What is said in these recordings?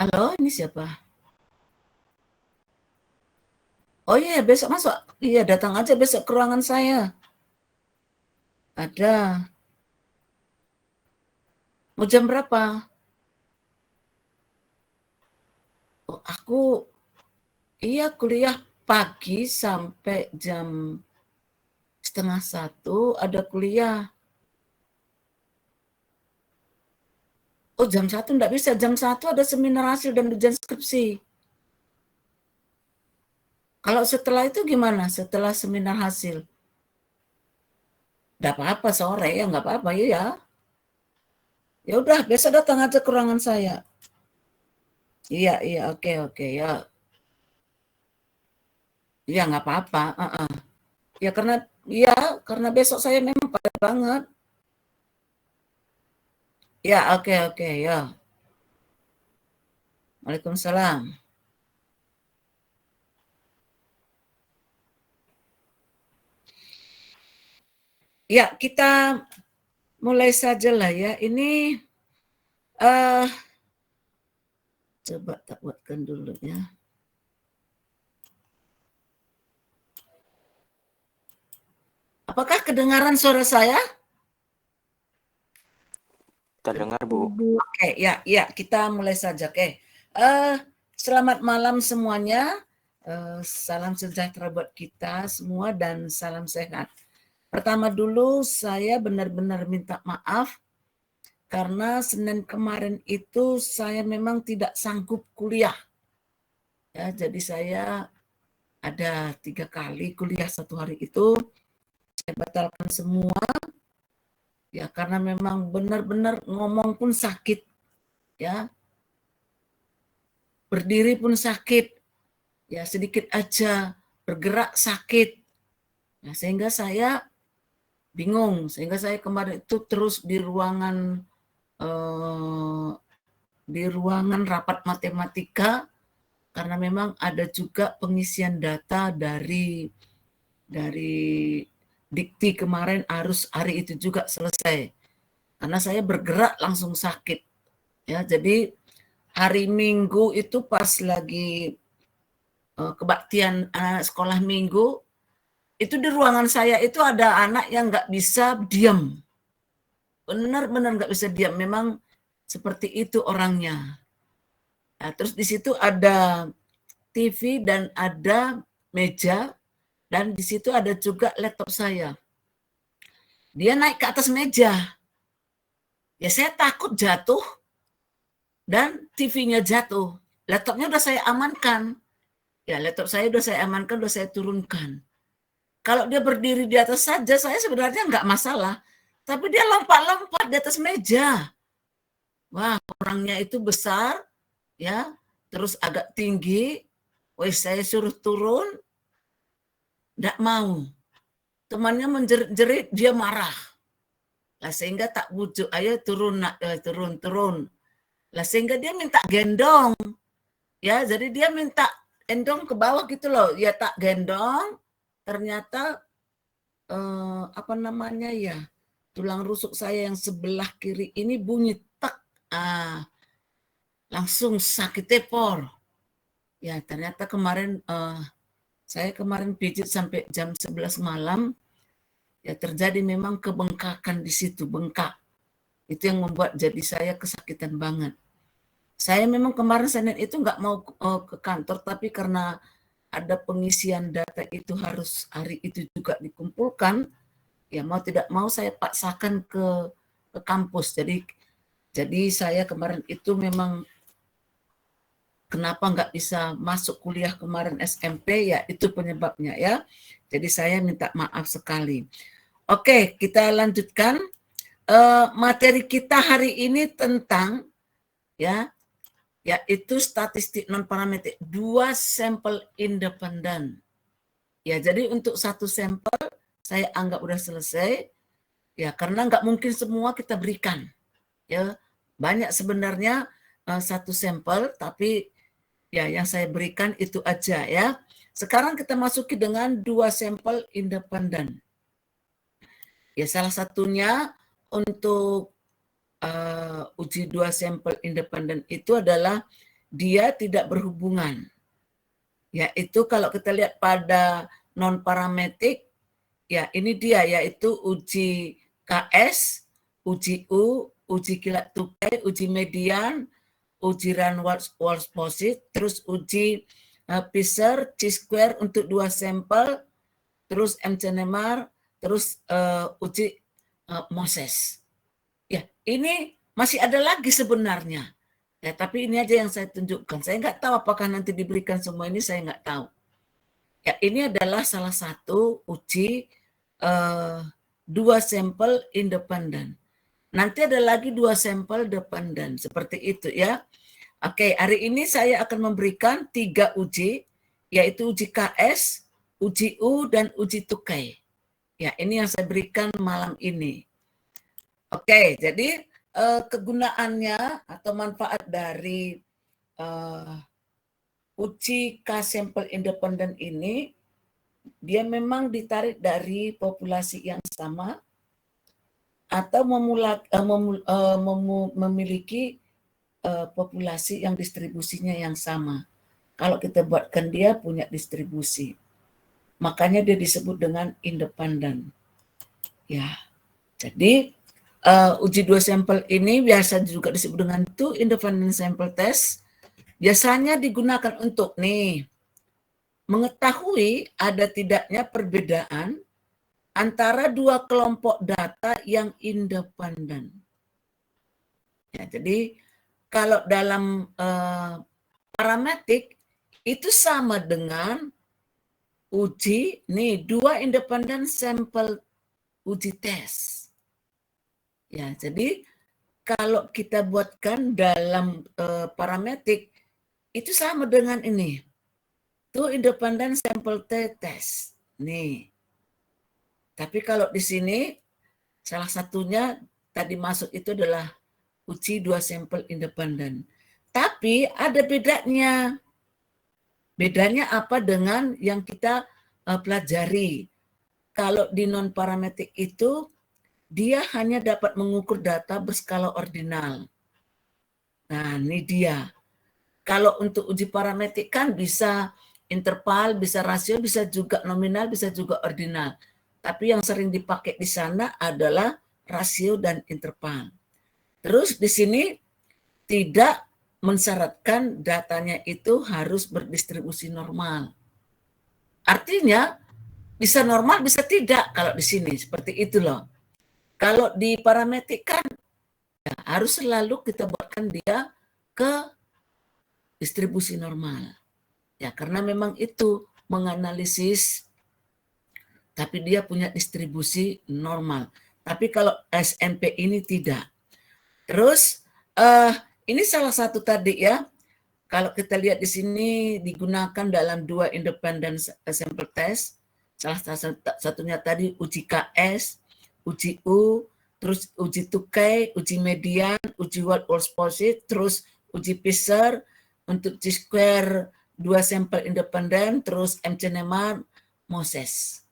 Halo, ini siapa? Oh iya, besok masuk. Iya, datang aja besok ke ruangan saya. Ada. Mau jam berapa? Oh, aku iya kuliah pagi sampai jam 12:30 ada kuliah. Oh, jam 1 enggak bisa. Jam 1 ada seminar hasil dan ujian skripsi. Kalau setelah itu gimana? Setelah seminar hasil? Enggak apa-apa sore ya, enggak apa-apa ya. Ya udah, besok datang aja ke ruangan saya. Iya, iya, oke, oke, ya. Iya, nggak apa-apa. Ya karena ya karena besok saya memang padat banget. Ya, oke, oke, ya. Waalaikumsalam. Ya, kita mulai saja lah ya. Ini eh coba tak buatkan dulu ya. Apakah kedengaran suara saya? Terdengar, Bu. Oke, ya, ya, kita mulai saja. Oke. Selamat malam semuanya. Salam sejahtera buat kita semua dan salam sehat. Pertama dulu saya benar-benar minta maaf karena Senin kemarin itu saya memang tidak sanggup kuliah. Ya, jadi saya ada 3 kali kuliah satu hari itu, saya batalkan semua, ya karena memang benar-benar ngomong pun sakit, ya, berdiri pun sakit, ya sedikit aja bergerak sakit, ya, sehingga saya bingung, sehingga saya kemarin itu terus eh, di ruangan rapat matematika karena memang ada juga pengisian data dari dikti kemarin harus hari itu juga selesai. Karena saya bergerak langsung sakit. Ya, jadi hari Minggu itu pas lagi kebaktian sekolah Minggu, itu di ruangan saya itu ada anak yang nggak bisa diam. Benar-benar nggak bisa diam. Memang seperti itu orangnya. Nah, terus di situ ada TV dan ada meja dan di situ ada juga laptop saya. Dia naik ke atas meja. Ya saya takut jatuh dan TV-nya jatuh. Laptopnya udah saya amankan. Ya laptop saya udah saya amankan, udah saya turunkan. Kalau dia berdiri di atas saja, saya sebenarnya nggak masalah. Tapi dia lompat-lompat di atas meja. Wah, orangnya itu besar, ya, terus agak tinggi. Wih, saya suruh turun, nggak mau. Temannya menjerit-jerit, dia marah. Lah sehingga tak bujuk, ayo turun nak, turun, turun. Lah sehingga dia minta gendong. Ya, jadi dia minta gendong ke bawah gitu loh. Ya tak gendong, ternyata apa namanya ya? Tulang rusuk saya yang sebelah kiri ini bunyi tak. Langsung sakit tepor. Ya, ternyata kemarin saya kemarin pijit sampai jam 11 malam. Ya terjadi memang kebengkakan di situ, bengkak. Itu yang membuat jadi saya kesakitan banget. Saya memang kemarin Senin itu nggak mau ke kantor, tapi karena ada pengisian data itu harus hari itu juga dikumpulkan, ya mau tidak mau saya paksakan ke kampus. Jadi saya kemarin itu memang kenapa nggak bisa masuk kuliah kemarin SMP, ya itu penyebabnya ya. Jadi saya minta maaf sekali. Oke, kita lanjutkan. Materi kita hari ini tentang ya yaitu statistik non parametrik 2 sampel independen. Ya, jadi untuk 1 sampel saya anggap udah selesai. Ya, karena nggak mungkin semua kita berikan. Ya, banyak sebenarnya 1 sampel, tapi ya yang saya berikan itu aja ya. Sekarang kita masuki dengan 2 sampel independen. Ya, salah satunya untuk uji 2 sampel independen itu adalah dia tidak berhubungan. Yaitu kalau kita lihat pada non-parametik, ya ini dia, yaitu uji KS, uji U, uji kilat tukai, uji median, uji Run-Walsh-Possit, terus uji Pisser, chi-square untuk 2 sampel, terus MC-Neymar, terus uji Moses. Ya, ini masih ada lagi sebenarnya. Ya, tapi ini aja yang saya tunjukkan. Saya nggak tahu apakah nanti diberikan semua ini, saya nggak tahu. Ya, ini adalah salah satu uji 2 sampel independen. Nanti ada lagi 2 sampel dependen, seperti itu ya. Oke, hari ini saya akan memberikan 3 uji, yaitu uji KS, uji U, dan uji tukai. Ya, ini yang saya berikan malam ini. Oke, jadi kegunaannya atau manfaat dari uji K-sampel independen ini, dia memang ditarik dari populasi yang sama atau memiliki populasi yang distribusinya yang sama. Kalau kita buatkan dia punya distribusi, makanya dia disebut dengan independen. Ya, jadi uji 2 sampel ini biasa juga disebut dengan two independent sample test. Biasanya digunakan untuk mengetahui ada tidaknya perbedaan antara 2 kelompok data yang independen. Ya, jadi kalau dalam parametik itu sama dengan uji 2 independent sample uji tes. Ya, jadi kalau kita buatkan dalam parametik itu sama dengan ini. Two independent sample test. Nih. Tapi kalau di sini salah satunya tadi masuk itu adalah uji 2 sampel independen. Tapi ada bedanya. Bedanya apa dengan yang kita pelajari? Kalau di non-parametik itu dia hanya dapat mengukur data berskala ordinal. Nah, ini dia. Kalau untuk uji parametik kan bisa interval, bisa rasio, bisa juga nominal, bisa juga ordinal. Tapi yang sering dipakai di sana adalah rasio dan interval. Terus di sini tidak mensyaratkan datanya itu harus berdistribusi normal. Artinya bisa normal, bisa tidak kalau di sini. Seperti itu loh. Kalau di parametik kan ya, harus selalu kita buatkan dia ke distribusi normal. Ya, karena memang itu menganalisis tapi dia punya distribusi normal. Tapi kalau SNP ini tidak. Terus ini salah satu tadi ya. Kalau kita lihat di sini digunakan dalam 2 independent sample test. Salah satunya tadi uji KS, uji U, terus uji tukai, uji median, uji Walsh-Possit, terus uji Pisser untuk chi-square 2 sampel independen, terus MC-Neymar, Moses.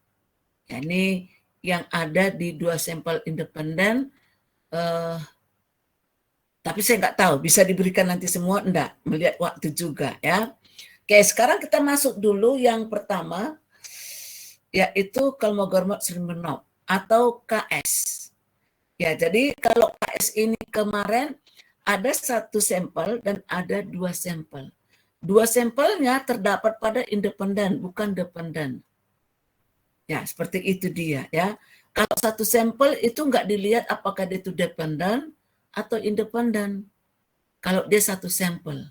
Ya, ini yang ada di 2 sampel independen. Tapi saya nggak tahu, bisa diberikan nanti semua, enggak, melihat waktu juga ya. Oke, sekarang kita masuk dulu yang pertama, yaitu Kolmogorov-Smirnov atau KS. Ya, jadi kalau KS ini kemarin ada 1 sampel dan ada 2 sampel. 2 sampelnya terdapat pada independen, bukan dependen. Ya, seperti itu dia ya. Kalau 1 sampel itu nggak dilihat apakah dia itu dependen atau independen. Kalau dia 1 sampel.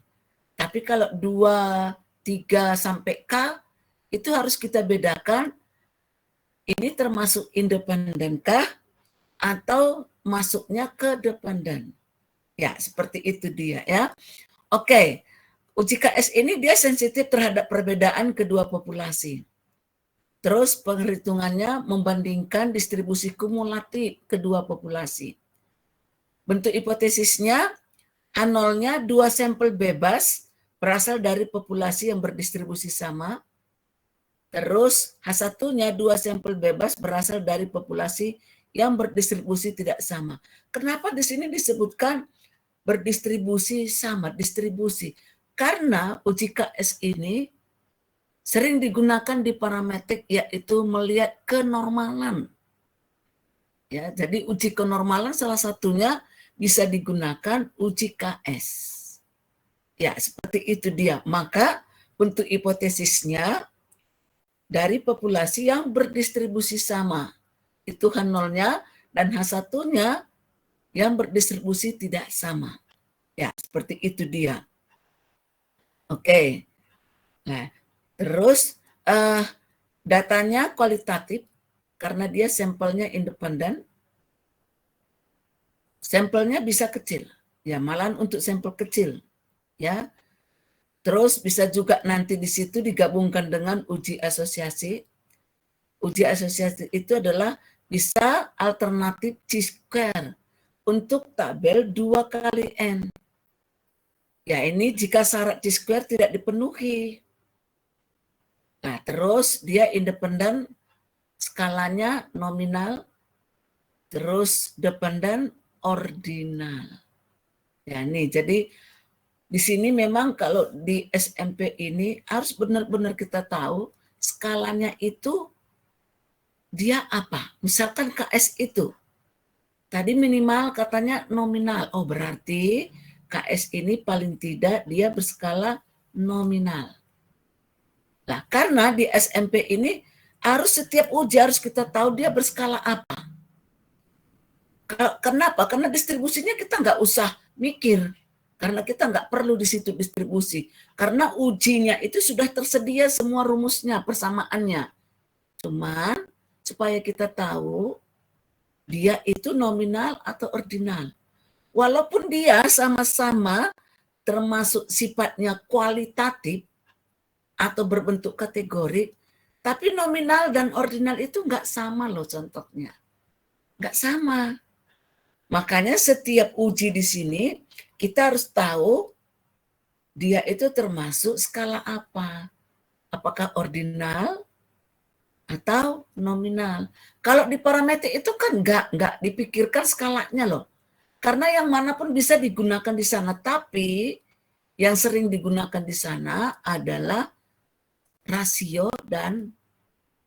Tapi kalau 2, 3 sampai K itu harus kita bedakan ini termasuk independenkah atau masuknya ke dependen. Ya, seperti itu dia ya. Oke, uji KS ini dia sensitif terhadap perbedaan kedua populasi. Terus penghitungannya membandingkan distribusi kumulatif kedua populasi. Bentuk hipotesisnya, H0-nya 2 sampel bebas berasal dari populasi yang berdistribusi sama. Terus H1-nya 2 sampel bebas berasal dari populasi yang berdistribusi tidak sama. Kenapa di sini disebutkan berdistribusi sama, distribusi? karena uji KS ini sering digunakan di parametrik, yaitu melihat kenormalan. Ya, jadi uji kenormalan salah satunya bisa digunakan uji KS. Ya, seperti itu dia. Maka untuk hipotesisnya dari populasi yang berdistribusi sama. Itu H0-nya dan H1-nya yang berdistribusi tidak sama. Ya, seperti itu dia. Oke. Nah, terus datanya kualitatif karena dia sampelnya independen. Sampelnya bisa kecil. Ya, malahan untuk sampel kecil. Ya. Terus bisa juga nanti di situ digabungkan dengan uji asosiasi. Uji asosiasi itu adalah bisa alternatif chi-square untuk tabel 2 kali N. Ya, ini jika syarat chi-square tidak dipenuhi. Nah, terus dia independen, skalanya nominal, terus dependen ordinal. Ya, nih, jadi di sini memang kalau di SMP ini harus benar-benar kita tahu skalanya itu dia apa. Misalkan KS itu tadi minimal katanya nominal. Oh, berarti KS ini paling tidak dia berskala nominal. Nah, karena di SMP ini harus setiap uji harus kita tahu dia berskala apa. Kenapa? Karena distribusinya kita nggak usah mikir. Karena kita nggak perlu di situ distribusi. Karena ujinya itu sudah tersedia semua rumusnya, persamaannya. Cuman supaya kita tahu dia itu nominal atau ordinal. Walaupun dia sama-sama termasuk sifatnya kualitatif atau berbentuk kategori, tapi nominal dan ordinal itu nggak sama loh contohnya. Nggak sama. Makanya setiap uji di sini kita harus tahu dia itu termasuk skala apa. Apakah ordinal atau nominal. Kalau di parameter itu kan nggak dipikirkan skalanya loh. Karena yang manapun bisa digunakan di sana. Tapi yang sering digunakan di sana adalah rasio dan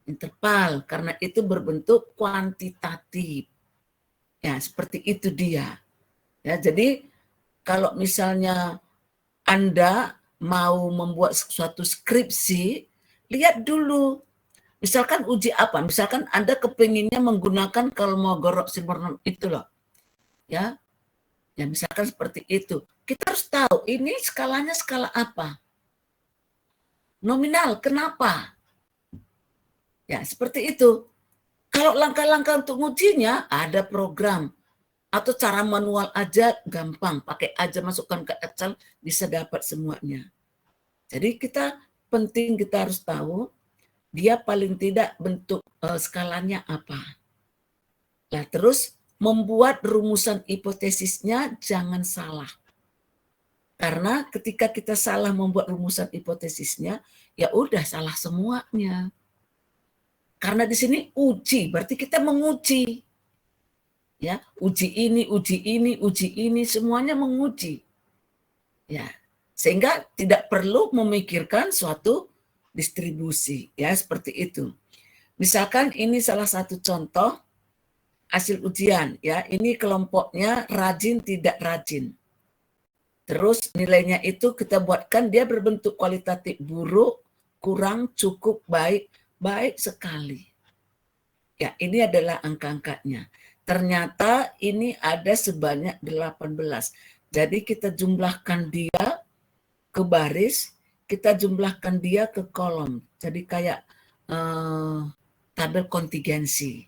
interval. Karena itu berbentuk kuantitatif. Ya, seperti itu dia. Ya, jadi kalau misalnya Anda mau membuat suatu skripsi, lihat dulu. Misalkan uji apa? Misalkan Anda kepinginnya menggunakan Kolmogorov-Smirnov itu loh. Ya. Ya, misalkan seperti itu. Kita harus tahu ini skalanya skala apa. Nominal, kenapa? Ya, seperti itu. Kalau langkah-langkah untuk ujinya ada program atau cara manual aja gampang, pakai aja masukkan ke Excel bisa dapat semuanya. Jadi penting kita harus tahu dia paling tidak bentuk skalanya apa. Nah, terus membuat rumusan hipotesisnya jangan salah. Karena ketika kita salah membuat rumusan hipotesisnya, ya udah salah semuanya. Karena di sini uji, berarti kita menguji. Ya, uji ini, semuanya menguji. Ya, sehingga tidak perlu memikirkan suatu distribusi, ya seperti itu. Misalkan ini salah satu contoh hasil ujian, ya. Ini kelompoknya rajin tidak rajin. Terus nilainya itu kita buatkan dia berbentuk kualitatif buruk, kurang, cukup, baik, baik sekali. Ya, ini adalah angka-angkanya. Ternyata ini ada sebanyak 18. Jadi kita jumlahkan dia ke baris, kita jumlahkan dia ke kolom. Jadi kayak tabel kontingensi.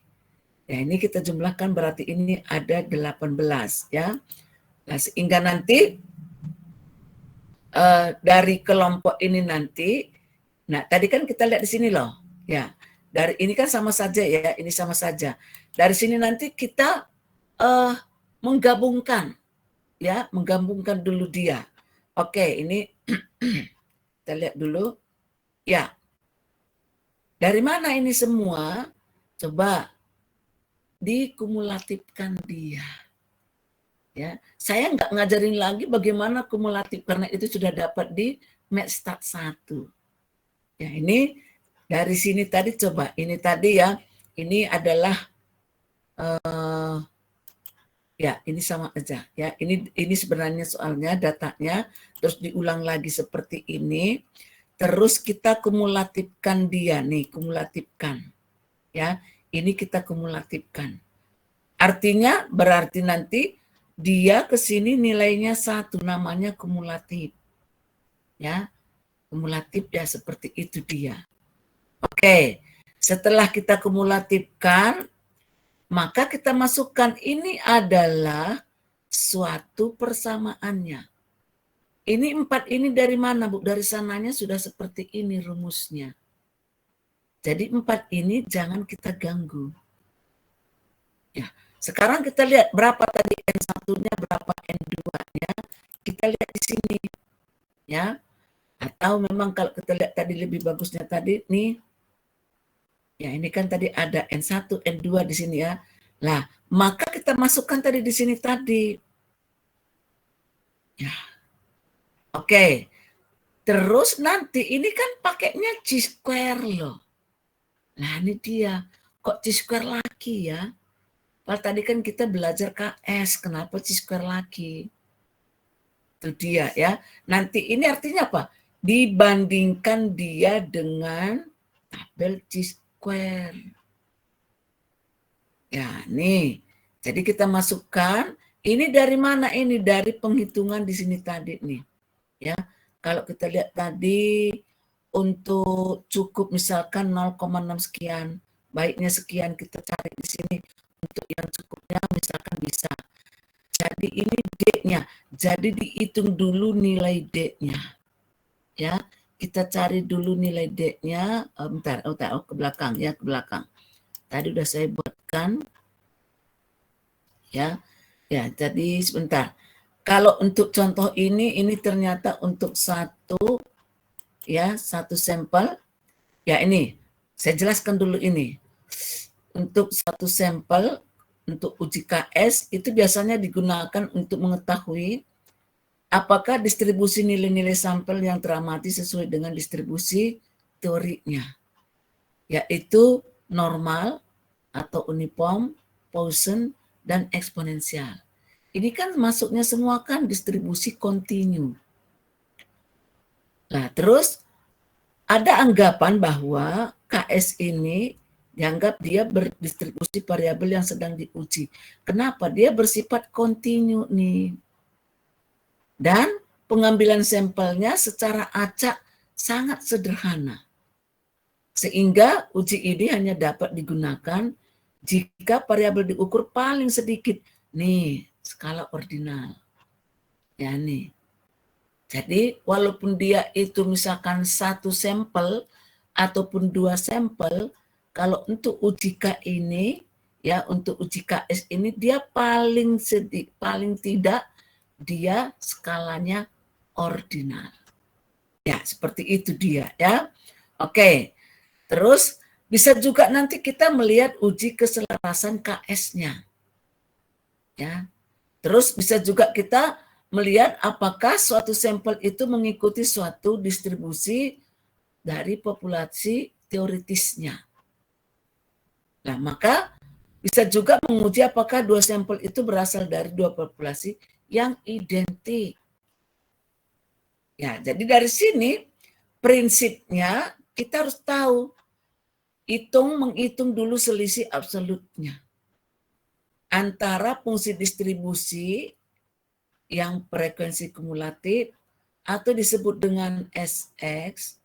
Ya, ini kita jumlahkan berarti ini ada 18 ya. Nah, sehingga nanti dari kelompok ini nanti, nah tadi kan kita lihat di sini loh, ya. Dari ini kan sama saja ya, ini sama saja. Dari sini nanti kita menggabungkan, ya, menggabungkan dulu dia. Oke, ini kita lihat dulu, ya. Dari mana ini semua? Coba dikumulatifkan dia. Ya, saya nggak ngajarin lagi bagaimana kumulatif karena itu sudah dapat di Mathstat 1. Ya, ini dari sini tadi coba, ini tadi ya, ini adalah ya ini sama aja ya. Ini sebenarnya soalnya datanya terus diulang lagi seperti ini. Terus kita kumulatifkan dia nih, kumulatifkan. Ya, ini kita kumulatifkan. Artinya berarti nanti dia ke sini nilainya 1, namanya kumulatif. Ya, kumulatif ya seperti itu dia. Oke, setelah kita kumulatifkan, maka kita masukkan ini adalah suatu persamaannya. Ini 4 ini dari mana, Bu? Dari sananya sudah seperti ini rumusnya. Jadi 4 ini jangan kita ganggu. Ya, sekarang kita lihat berapa tadi N1-nya, berapa N2-nya. Kita lihat di sini. Ya. Atau memang kalau kita lihat tadi lebih bagusnya tadi nih. Ya, ini kan tadi ada N1, N2 di sini ya. Nah, maka kita masukkan tadi di sini tadi. Ya. Oke. Terus nanti ini kan pakainya C-square loh. Nah, ini dia. Kok C-square lagi ya? Padahal tadi kan kita belajar KS, kenapa C-square lagi? Itu dia ya. Nanti ini artinya apa? Dibandingkan dia dengan tabel C-square. Ya, nih. Jadi kita masukkan, ini dari mana ini? Dari penghitungan di sini tadi nih. Ya. Kalau kita lihat tadi untuk cukup misalkan 0,6 sekian, baiknya sekian kita cari di sini. Untuk yang cukupnya misalkan bisa. Jadi ini D-nya. Jadi dihitung dulu nilai D-nya. Ya, kita cari dulu nilai D-nya. Bentar, ke belakang ya, ke belakang. Tadi udah saya buatkan. Ya. Ya, jadi sebentar. Kalau untuk contoh ini ternyata untuk satu sampel. Ya, ini saya jelaskan dulu ini. Untuk satu sampel untuk uji KS itu biasanya digunakan untuk mengetahui apakah distribusi nilai-nilai sampel yang teramati sesuai dengan distribusi teorinya, yaitu normal atau uniform, Poisson, dan eksponensial. Ini kan masuknya semua kan distribusi kontinu. Nah, terus ada anggapan bahwa KS ini dianggap dia berdistribusi variabel yang sedang diuji. Kenapa? Dia bersifat kontinu nih. Dan pengambilan sampelnya secara acak sangat sederhana. Sehingga uji ini hanya dapat digunakan jika variabel diukur paling sedikit. Nih, skala ordinal. Ya nih. Jadi walaupun dia itu misalkan satu sampel ataupun 2 sampel, kalau untuk uji K ini, ya untuk uji KS ini dia paling tidak dia skalanya ordinal. Ya, seperti itu dia ya. Oke. Terus bisa juga nanti kita melihat uji keselarasan KS-nya. Ya. Terus bisa juga kita melihat apakah suatu sampel itu mengikuti suatu distribusi dari populasi teoritisnya. Nah, maka bisa juga menguji apakah 2 sampel itu berasal dari 2 populasi yang identik. Ya, jadi dari sini prinsipnya kita harus tahu menghitung dulu selisih absolutnya antara fungsi distribusi yang frekuensi kumulatif atau disebut dengan SX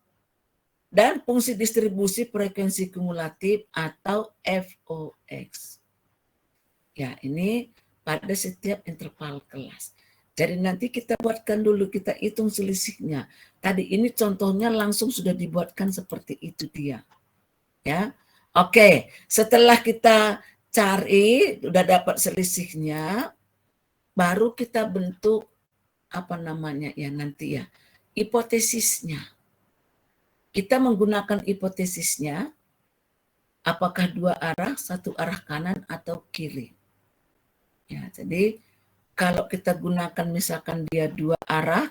dan fungsi distribusi frekuensi kumulatif atau FOX. Ya, ini pada setiap interval kelas. Jadi nanti kita buatkan dulu, kita hitung selisihnya. Tadi ini contohnya langsung sudah dibuatkan seperti itu dia. Ya. Oke, setelah kita cari udah dapat selisihnya, baru kita bentuk apa namanya ya nanti ya, hipotesisnya. Kita menggunakan hipotesisnya apakah 2 arah, 1 arah kanan atau kiri. Ya, jadi kalau kita gunakan misalkan dia dua arah,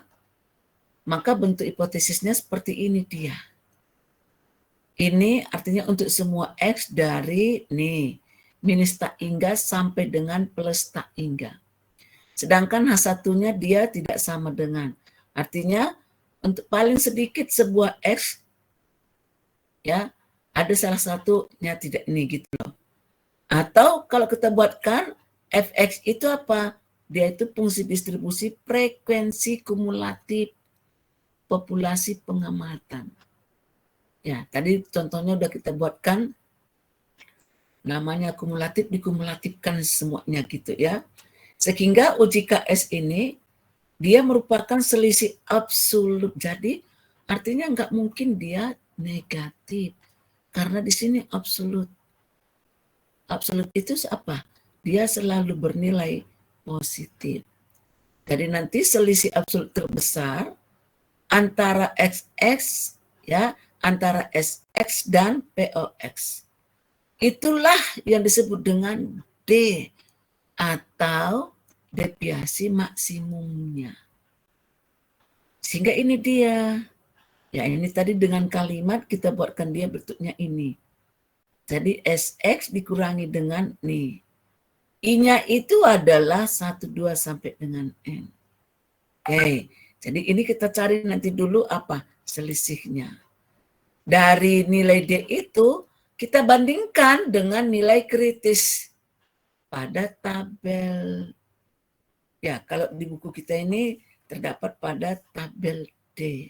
maka bentuk hipotesisnya seperti ini dia. Ini artinya untuk semua X dari nih minus tak hingga sampai dengan plus tak hingga. Sedangkan H1-nya dia tidak sama dengan. Artinya untuk paling sedikit sebuah X, ya ada salah satunya tidak ini gitu loh. Atau kalau kita buatkan fx itu apa? Dia itu fungsi distribusi frekuensi kumulatif populasi pengamatan. Ya, tadi contohnya udah kita buatkan, namanya kumulatif, dikumulatifkan semuanya gitu ya. Sehingga UJKS ini dia merupakan selisih absolut. Jadi artinya nggak mungkin dia negatif karena di sini absolut. Absolut itu apa? Dia selalu bernilai positif. Jadi nanti selisih absolut terbesar antara XX ya, antara SX dan POX. Itulah yang disebut dengan D atau deviasi maksimumnya. Sehingga ini dia. Ya ini tadi dengan kalimat kita buatkan dia bentuknya ini. Jadi SX dikurangi dengan nih. I-nya itu adalah 1, 2 sampai dengan N. Oke, jadi ini kita cari nanti dulu apa selisihnya. Dari nilai D itu kita bandingkan dengan nilai kritis pada tabel. Ya, kalau di buku kita ini terdapat pada tabel D.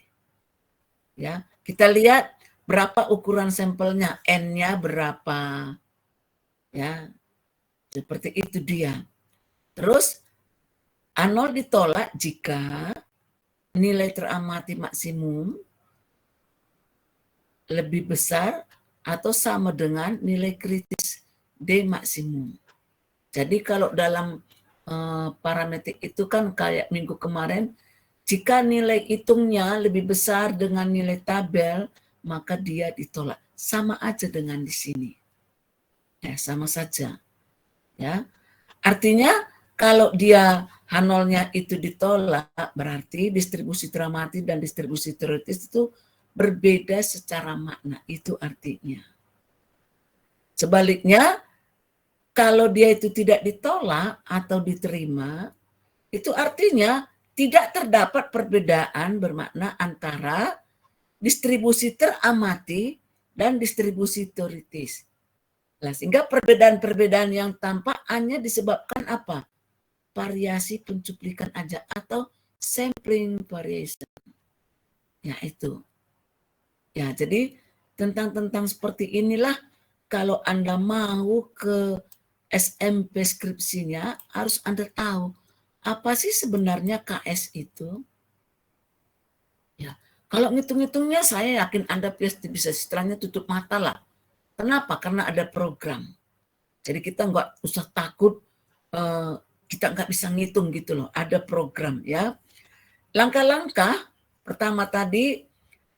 Ya, kita lihat berapa ukuran sampelnya, N-nya berapa. Ya, seperti itu dia. Terus A0 ditolak jika nilai teramati maksimum lebih besar atau sama dengan nilai kritis D maksimum. Jadi kalau dalam parametrik itu kan kayak minggu kemarin, jika nilai hitungnya lebih besar dengan nilai tabel, maka dia ditolak. Sama aja dengan di sini. Ya, sama saja. Ya. Artinya kalau dia H0-nya itu ditolak, berarti distribusi teramati dan distribusi teoritis itu berbeda secara makna. Itu artinya. Sebaliknya, kalau dia itu tidak ditolak atau diterima, itu artinya tidak terdapat perbedaan bermakna antara distribusi teramati dan distribusi teoritis. Nah, sehingga perbedaan-perbedaan yang tampak hanya disebabkan apa? Variasi pencuplikan aja atau sampling variation. Ya itu. Ya, jadi tentang seperti inilah kalau Anda mau ke SMP skripsinya harus Anda tahu apa sih sebenarnya KS itu. Ya, kalau ngitung-ngitungnya saya yakin Anda pasti bisa istilahnya tutup mata lah. Kenapa? Karena ada program. Jadi kita nggak usah takut kita nggak bisa ngitung gitu loh. Ada program ya. Langkah-langkah pertama tadi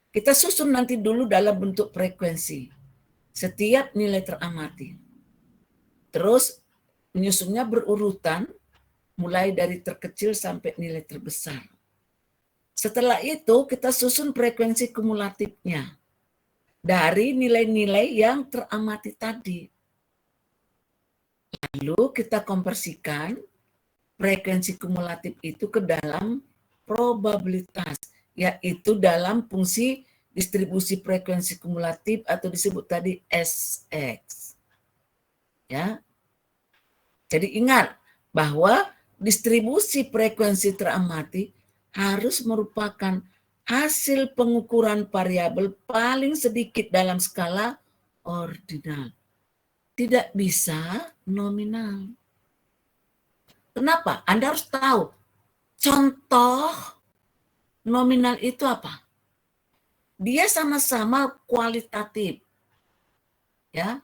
kita susun nanti dulu dalam bentuk frekuensi. Setiap nilai teramati. Terus menyusunnya berurutan mulai dari terkecil sampai nilai terbesar. Setelah itu kita susun frekuensi kumulatifnya dari nilai-nilai yang teramati tadi. Lalu kita konversikan frekuensi kumulatif itu ke dalam probabilitas, yaitu dalam fungsi distribusi frekuensi kumulatif atau disebut tadi SX. Ya. Jadi ingat bahwa distribusi frekuensi teramati harus merupakan hasil pengukuran variabel paling sedikit dalam skala ordinal. Tidak bisa nominal. Kenapa? Anda harus tahu. Contoh nominal itu apa? Dia sama-sama kualitatif. Ya.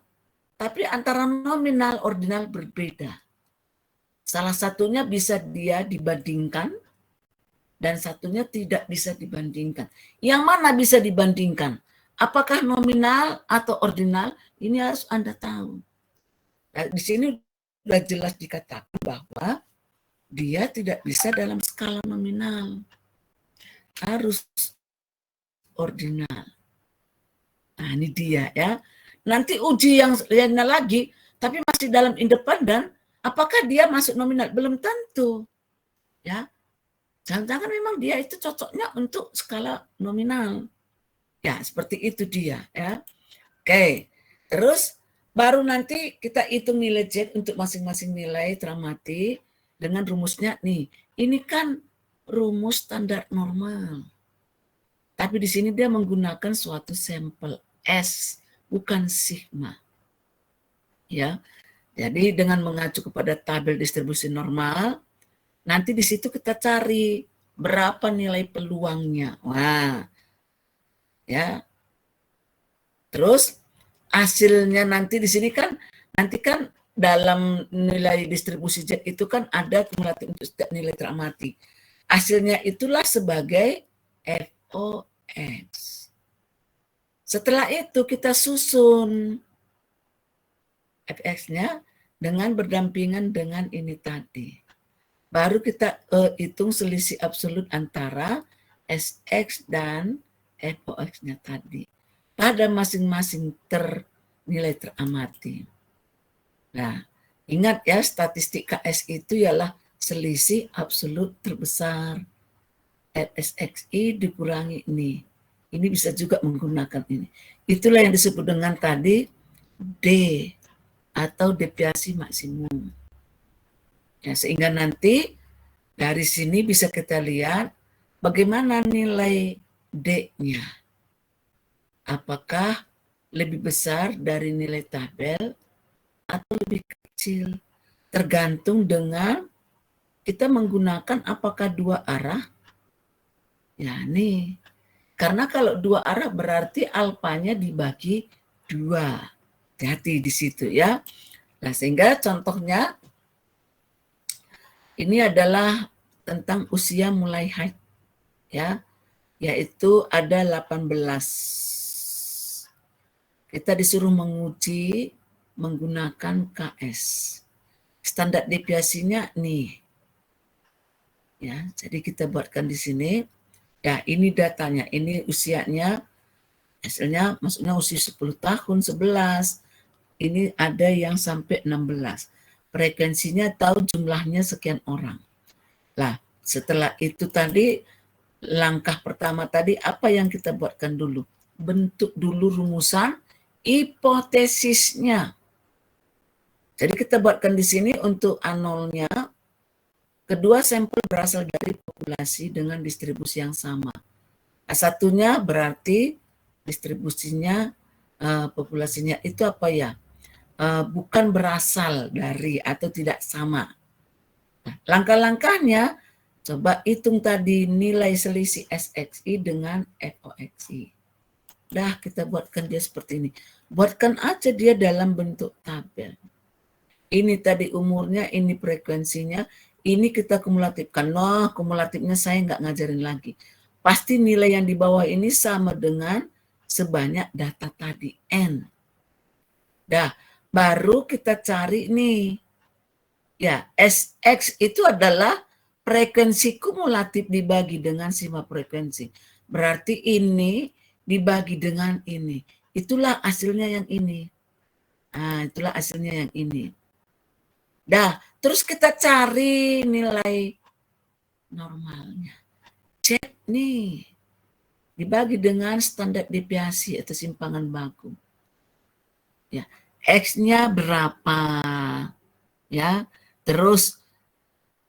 Tapi antara nominal ordinal berbeda. Salah satunya bisa dia dibandingkan dan satunya tidak bisa dibandingkan. Yang mana bisa dibandingkan? Apakah nominal atau ordinal? Ini harus Anda tahu. Nah, di sini sudah jelas dikatakan bahwa dia tidak bisa dalam skala nominal. Harus ordinal. Nah, ini dia ya. Nanti uji yang lainnya lagi, tapi masih dalam independen, apakah dia masuk nominal? Belum tentu. Ya. Jangan-jangan memang dia itu cocoknya untuk skala nominal. Ya, seperti itu dia ya. Oke. Terus baru nanti kita hitung nilai Z untuk masing-masing nilai teramati dengan rumusnya nih. Ini kan rumus standar normal. Tapi di sini dia menggunakan suatu sampel S, bukan sigma. Ya. Jadi dengan mengacu kepada tabel distribusi normal, nanti di situ kita cari berapa nilai peluangnya. Wah. Ya. Terus hasilnya nanti di sini kan dalam nilai distribusi Z itu kan ada kumulatif untuk setiap nilai teramati. Hasilnya itulah sebagai FOX. Setelah itu kita susun FX-nya dengan berdampingan dengan ini tadi. Baru kita hitung selisih absolut antara SX dan FOX-nya tadi. Pada masing-masing nilai teramati. Nah, ingat ya, statistik KS itu ialah selisih absolut terbesar. FSXI dikurangi ini. Ini bisa juga menggunakan ini. Itulah yang disebut dengan tadi D atau deviasi maksimum. Ya, sehingga nanti dari sini bisa kita lihat bagaimana nilai D-nya. Apakah lebih besar dari nilai tabel atau lebih kecil? Tergantung dengan kita menggunakan apakah dua arah. Ya, nih. Karena kalau dua arah berarti alfanya dibagi 2. Hati-hati di situ ya. Nah, sehingga contohnya ini adalah tentang usia mulai haid ya, yaitu ada 18. Kita disuruh menguji menggunakan KS. Standar deviasinya nih. Ya, jadi kita buatkan di sini. Ya, ini datanya, ini usianya, hasilnya maksudnya usia 10 tahun, 11. Ini ada yang sampai 16. Frekuensinya tahu jumlahnya sekian orang. Lah, setelah itu tadi, langkah pertama tadi apa yang kita buatkan dulu? Bentuk dulu rumusan hipotesisnya. Jadi kita buatkan di sini untuk A0-nya, kedua sampel berasal dari populasi dengan distribusi yang sama. A1-nya berarti distribusinya, populasinya itu apa ya? Bukan berasal dari atau tidak sama. Nah, langkah-langkahnya, coba hitung tadi nilai selisih SXI dengan FOXI. Dah kita buatkan dia seperti ini. Buatkan aja dia dalam bentuk tabel. Ini tadi umurnya, ini frekuensinya, ini kita kumulatifkan. Nah, kumulatifnya saya nggak ngajarin lagi. Pasti nilai yang di bawah ini sama dengan sebanyak data tadi, N. Dah, baru kita cari nih. Ya, SX itu adalah frekuensi kumulatif dibagi dengan sima frekuensi. Berarti ini dibagi dengan ini. Itulah hasilnya yang ini. Nah, itulah hasilnya yang ini. Dah, terus kita cari nilai normalnya. Cek nih. Dibagi dengan standar deviasi atau simpangan baku. Ya, X-nya berapa? Ya, terus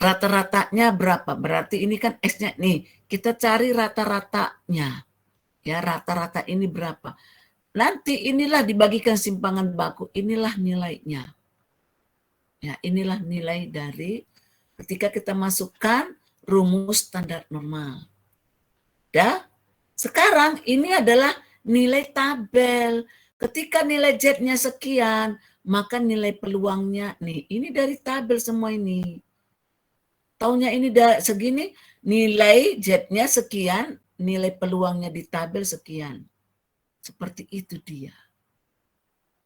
rata-ratanya berapa? Berarti ini kan X-nya nih. Kita cari rata-ratanya. Ya, rata-rata ini berapa? Nanti inilah dibagikan simpangan baku, inilah nilainya. Ya, inilah nilai dari ketika kita masukkan rumus standar normal. Dah, sekarang ini adalah nilai tabel. Ketika nilai Z-nya sekian, maka nilai peluangnya nih, ini dari tabel semua ini. Taunya ini segini, nilai Z-nya sekian, nilai peluangnya di tabel sekian. Seperti itu dia.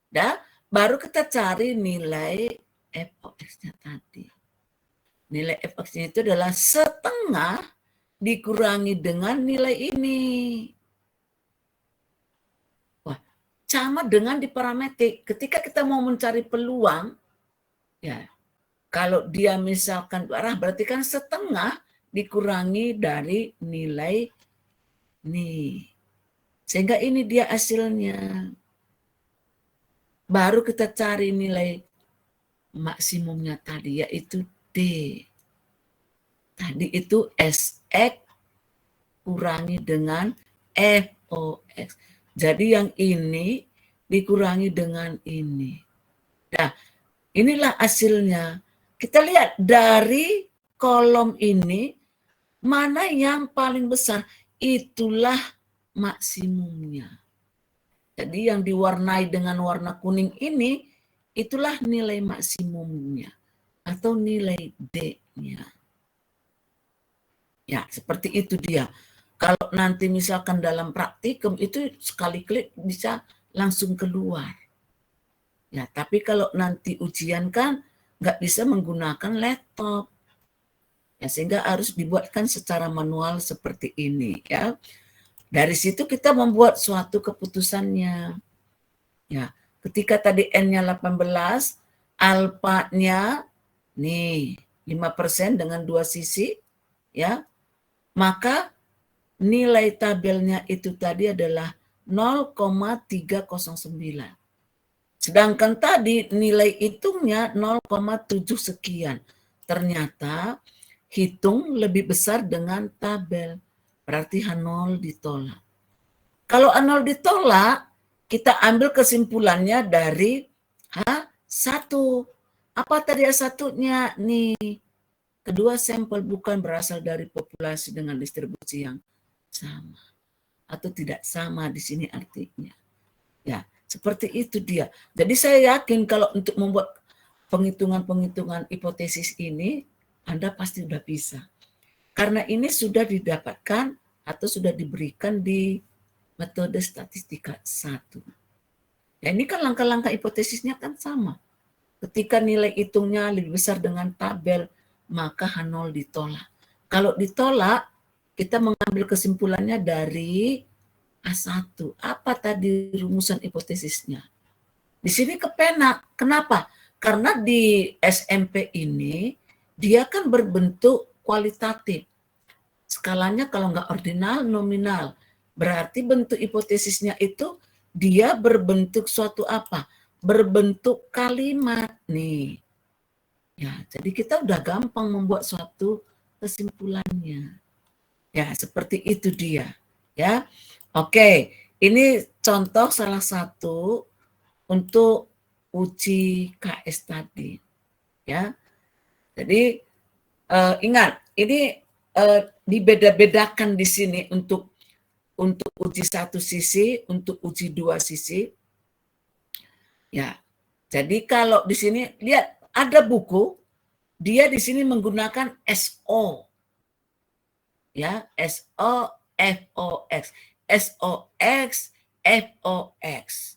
Dah, baru kita cari nilai FOX-nya tadi. Nilai f(x)-nya itu adalah setengah dikurangi dengan nilai ini. Wah, sama dengan di parametrik. Ketika kita mau mencari peluang, ya, kalau dia misalkan arah berarti kan setengah dikurangi dari nilai nih. Sehingga ini dia hasilnya. Baru kita cari nilai maksimumnya tadi, yaitu D. Tadi itu SX kurangi dengan FOX. Jadi yang ini dikurangi dengan ini. Nah, inilah hasilnya. Kita lihat dari kolom ini, mana yang paling besar, itulah maksimumnya. Jadi yang diwarnai dengan warna kuning ini, itulah nilai maksimumnya atau nilai D-nya. Ya, seperti itu dia. Kalau nanti misalkan dalam praktikum itu sekali klik bisa langsung keluar. Ya, tapi kalau nanti ujian kan nggak bisa menggunakan laptop. Ya, sehingga harus dibuatkan secara manual seperti ini ya. Dari situ kita membuat suatu keputusannya. Ya, ketika tadi N-nya 18, alfa-nya nih 5% dengan 2 sisi, ya. Maka nilai tabelnya itu tadi adalah 0,309. Sedangkan tadi nilai hitungnya 0,7 sekian. Ternyata hitung lebih besar dengan tabel. Berarti H0 ditolak. Kalau H0 ditolak, kita ambil kesimpulannya dari H1. Apa tadi H1-nya? Nih, kedua sampel bukan berasal dari populasi dengan distribusi yang sama. Atau tidak sama di sini artinya. Ya, seperti itu dia. Jadi saya yakin kalau untuk membuat penghitungan-penghitungan hipotesis ini, Anda pasti sudah bisa. Karena ini sudah didapatkan atau sudah diberikan di metode statistika 1. Ya, ini kan langkah-langkah hipotesisnya kan sama. Ketika nilai hitungnya lebih besar dengan tabel, maka H0 ditolak. Kalau ditolak, kita mengambil kesimpulannya dari A1. Apa tadi rumusan hipotesisnya? Di sini kepenak. Kenapa? Karena di SMP ini, dia kan berbentuk kualitatif. Skalanya kalau nggak ordinal, nominal. Berarti bentuk hipotesisnya itu dia berbentuk suatu apa? Berbentuk kalimat nih. Ya, jadi kita udah gampang membuat suatu kesimpulannya. Ya, seperti itu dia. Ya, oke. Ini contoh salah satu untuk uji KS tadi. Ya, jadi ingat ini dibeda-bedakan di sini untuk uji satu sisi, untuk uji dua sisi. Ya, jadi kalau di sini lihat ada buku, dia di sini menggunakan SO, ya SO FOX, SOX FOX.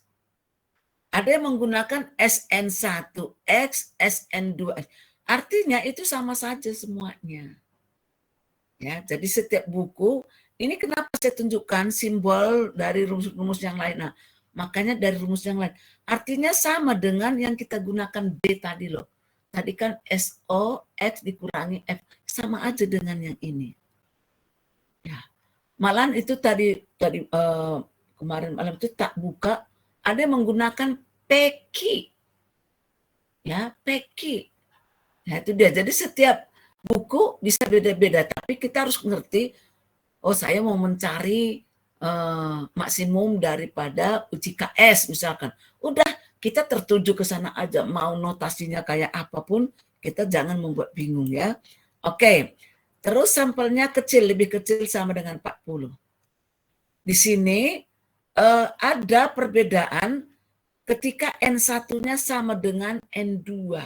Ada yang menggunakan SN1X, SN2X. Artinya itu sama saja semuanya. Ya, jadi setiap buku, ini kenapa saya tunjukkan simbol dari rumus-rumus yang lain. Nah, makanya dari rumus yang lain. Artinya sama dengan yang kita gunakan B tadi loh. Tadi kan SO, X dikurangi F. Sama aja dengan yang ini. Ya, malahan itu tadi kemarin malam itu tak buka, ada yang menggunakan PQ. Ya, PQ. Ya, itu dia. Jadi setiap buku bisa beda-beda, tapi kita harus ngerti, oh saya mau mencari maksimum daripada uji KS misalkan. Udah, kita tertuju ke sana aja, mau notasinya kayak apapun, kita jangan membuat bingung ya. Oke, terus sampelnya kecil, lebih kecil sama dengan 40. Di sini ada perbedaan ketika N1-nya sama dengan N2.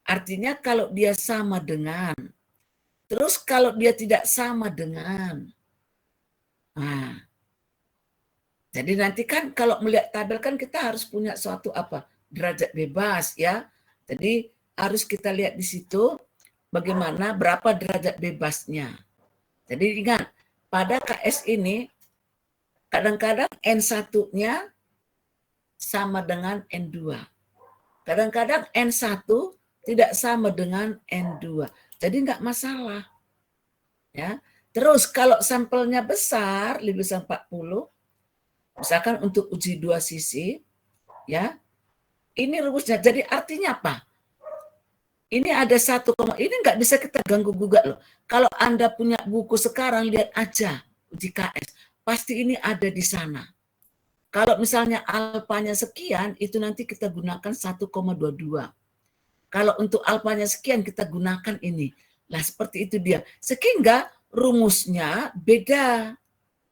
Artinya kalau dia sama dengan, terus kalau dia tidak sama dengan. Nah, jadi nanti kan kalau melihat tabel kan kita harus punya suatu apa? Derajat bebas ya. Jadi harus kita lihat di situ bagaimana berapa derajat bebasnya. Jadi ingat, pada KS ini kadang-kadang N1-nya sama dengan N2. Kadang-kadang N1 tidak sama dengan N2. Jadi nggak masalah. Ya. Terus kalau sampelnya besar, lebih besar 40, misalkan untuk uji 2 sisi, ya, ini rumusnya. Jadi artinya apa? Ini ada 1, ini nggak bisa kita ganggu gugat loh. Kalau Anda punya buku sekarang, lihat aja uji KS. Pasti ini ada di sana. Kalau misalnya alfanya sekian, itu nanti kita gunakan 1,22. Kalau untuk alfanya sekian, kita gunakan ini. Nah, seperti itu dia. Sehingga rumusnya beda.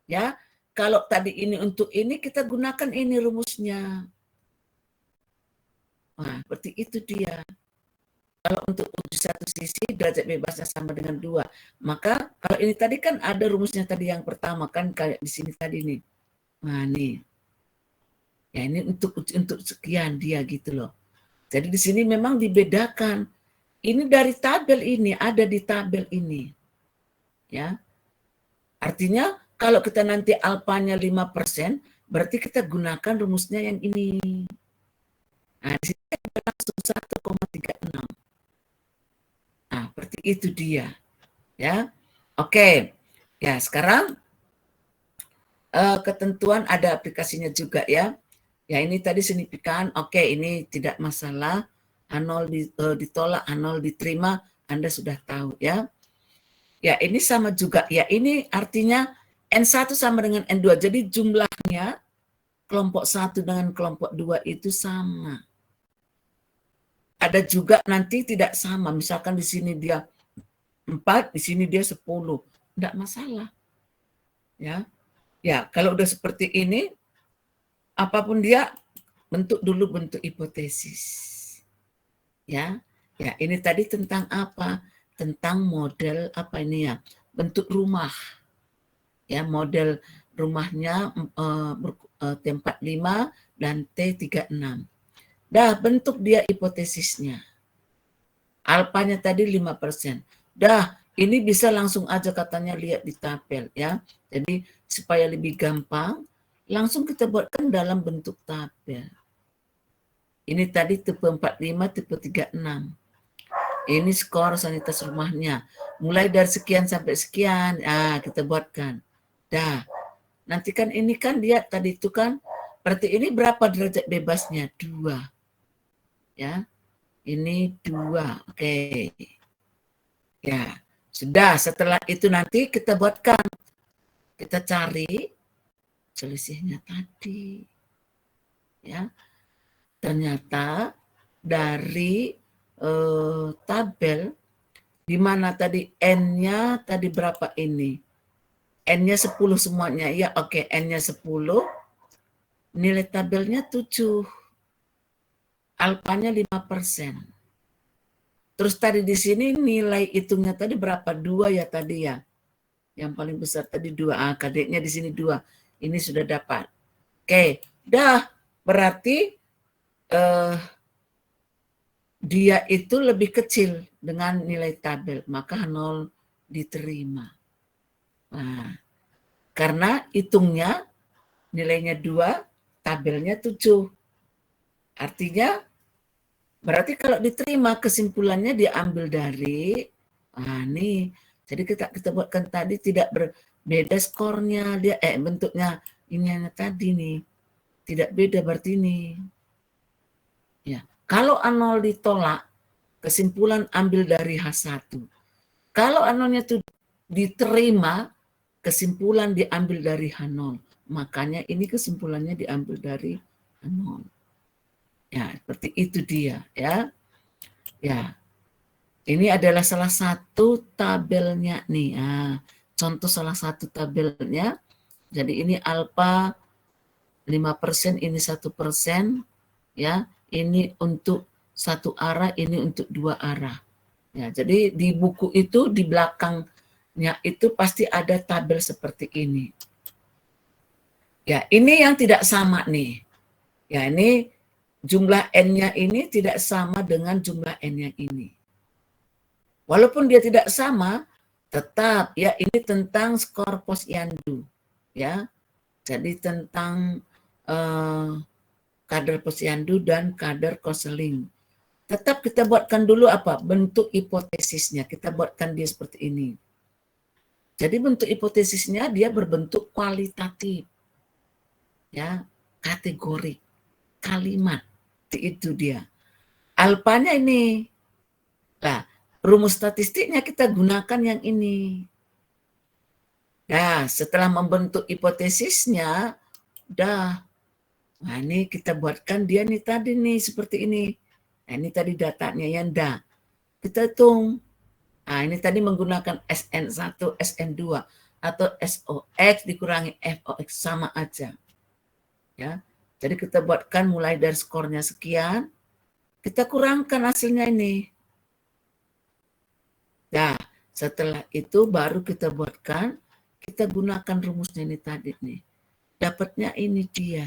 Ya, kalau tadi ini untuk ini, kita gunakan ini rumusnya. Nah, seperti itu dia. Kalau untuk uji 1 sisi, derajat bebasnya sama dengan 2. Maka kalau ini tadi kan ada rumusnya tadi yang pertama kan, kayak di sini tadi nih. Nah, nih. Ya, ini untuk sekian dia gitu loh. Jadi di sini memang dibedakan. Ini dari tabel ini, ada di tabel ini. Ya. Artinya kalau kita nanti alfanya 5%, berarti kita gunakan rumusnya yang ini. Nah, di sini ada langsung 1,36. Nah, seperti itu dia. Ya. Oke. Ya, sekarang ketentuan ada aplikasinya juga ya. Ya, ini tadi signifikan. Oke, ini tidak masalah. A0 ditolak, A0 diterima, Anda sudah tahu ya. Ya, ini sama juga. Ya, ini artinya N1 sama dengan N2. Jadi jumlahnya kelompok 1 dengan kelompok 2 itu sama. Ada juga nanti tidak sama. Misalkan di sini dia 4, di sini dia 10. Tidak masalah. Ya. Ya, kalau udah seperti ini, apapun dia, bentuk dulu bentuk hipotesis. Ya. Ya, ini tadi tentang apa? Tentang model apa ini ya? Bentuk rumah. Ya, model rumahnya T45 dan T36. Dah bentuk dia hipotesisnya. Alfanya tadi 5%. Dah, ini bisa langsung aja katanya lihat di tabel ya. Jadi supaya lebih gampang, langsung kita buatkan dalam bentuk tabel. Ini tadi tipe 45, tipe 36. Ini skor sanitas rumahnya. Mulai dari sekian sampai sekian, kita buatkan. Dah, nanti kan ini kan dia tadi itu kan, berarti ini berapa derajat bebasnya? 2. Ya, ini 2. Oke. Ya, sudah. Setelah itu nanti kita buatkan. Kita cari selisihnya tadi. Ya, ternyata dari tabel di mana tadi N-nya tadi berapa ini? N-nya 10 semuanya. Ya, oke, N-nya 10. Nilai tabelnya 7. Alfanya 5%. Terus tadi di sini nilai hitungnya tadi berapa? 2 ya tadi ya. Yang paling besar tadi 2. KD-nya di sini 2. Ini sudah dapat. Oke, dah. Berarti dia itu lebih kecil dengan nilai tabel. Maka 0 diterima. Nah, karena hitungnya nilainya 2, tabelnya 7. Artinya berarti kalau diterima kesimpulannya diambil dari nih. Jadi kita buatkan tadi tidak berbeda skornya dia bentuknya ini tadi nih. Tidak beda berarti ini. Ya. Kalau A0 ditolak, kesimpulan ambil dari H1. Kalau A0-nya itu diterima, kesimpulan diambil dari H0. Makanya ini kesimpulannya diambil dari H0. Ya, seperti itu dia ya. Ya. Ini adalah salah satu tabelnya nih. Contoh salah satu tabelnya. Jadi ini alfa 5%, ini 1%, ya. Ini untuk satu arah, ini untuk 2 arah. Ya, jadi di buku itu di belakangnya itu pasti ada tabel seperti ini. Ya, ini yang tidak sama nih. Ya, ini jumlah N-nya ini tidak sama dengan jumlah N yang ini. Walaupun dia tidak sama, tetap ya ini tentang skor posyandu ya. Jadi tentang kader posyandu dan kader konseling. Tetap kita buatkan dulu apa? Bentuk hipotesisnya. Kita buatkan dia seperti ini. Jadi bentuk hipotesisnya dia berbentuk kualitatif. Ya, kategori, kalimat. Itu dia. Alpanya ini. Nah, rumus statistiknya kita gunakan yang ini. Nah, setelah membentuk hipotesisnya, udah. Nah, ini kita buatkan dia nih tadi nih seperti ini. Nah, ini tadi datanya yang dah. Kita hitung. Nah, ini tadi menggunakan SN1, SN2 atau SOX dikurangi FOX sama aja. Ya. Jadi kita buatkan mulai dari skornya sekian, kita kurangkan hasilnya ini. Nah, setelah itu baru kita buatkan, kita gunakan rumusnya ini tadi nih. Dapatnya ini dia.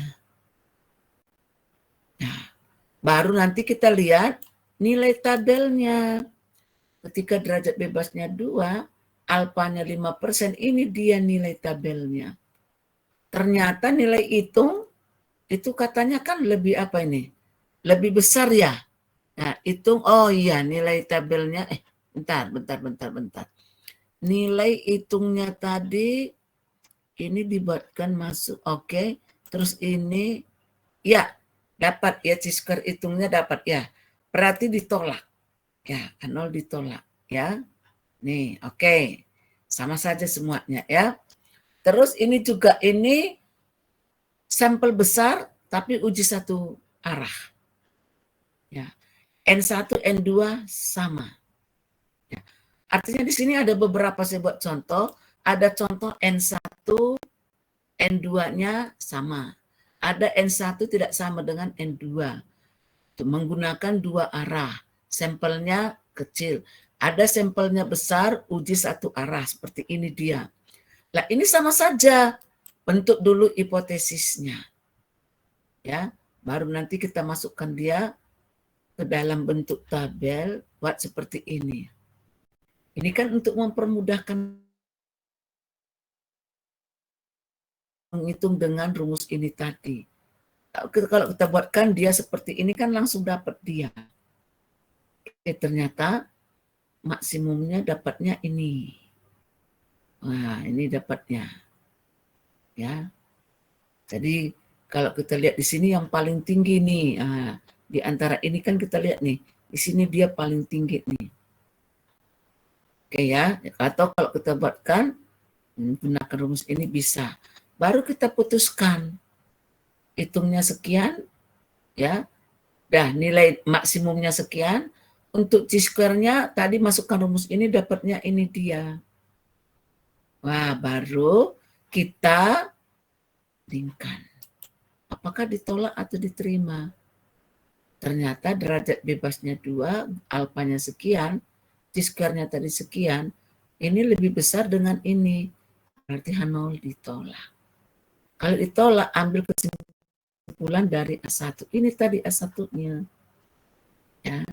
Nah, baru nanti kita lihat nilai tabelnya. Ketika derajat bebasnya 2, alfanya 5%, ini dia nilai tabelnya. Ternyata nilai hitung, itu katanya kan lebih apa ini? Lebih besar ya. Nah, hitung, oh iya nilai tabelnya, bentar. Nilai hitungnya tadi, ini dibuatkan masuk, oke. Terus ini, ya dapat ya, C-square hitungnya dapat ya. Berarti ditolak. Ya, 0 ditolak ya. Nih, oke. Sama saja semuanya ya. Terus ini juga ini sampel besar tapi uji satu arah. Ya. N1, N2 sama. Ya. Artinya di sini ada beberapa saya buat contoh. Ada contoh N1, N2-nya sama. Ada N1 tidak sama dengan N2. Menggunakan dua arah. Sampelnya kecil. Ada sampelnya besar, uji satu arah. Seperti ini dia. Nah, ini sama saja. Bentuk dulu hipotesisnya. Ya, baru nanti kita masukkan dia ke dalam bentuk tabel buat seperti ini. Ini kan untuk mempermudahkan menghitung dengan rumus ini tadi. Kalau kita buatkan dia seperti ini kan langsung dapat dia. Ternyata maksimumnya dapatnya ini. Nah, ini dapatnya. Ya. Jadi kalau kita lihat di sini yang paling tinggi nih. Nah, di antara ini kan kita lihat nih. Di sini dia paling tinggi nih. Oke ya. Atau kalau kita buatkan gunakan rumus ini bisa. Baru kita putuskan. Hitungnya sekian ya. Dah nilai maksimumnya sekian. Untuk C-square-nya tadi masukkan rumus ini dapatnya ini dia. Wah, baru kita lingkan. Apakah ditolak atau diterima? Ternyata derajat bebasnya 2, alfanya sekian, C-square-nya tadi sekian, ini lebih besar dengan ini. Berarti H0 ditolak. Kalau ditolak, ambil kesimpulan dari A1. Ini tadi A1-nya. Ya.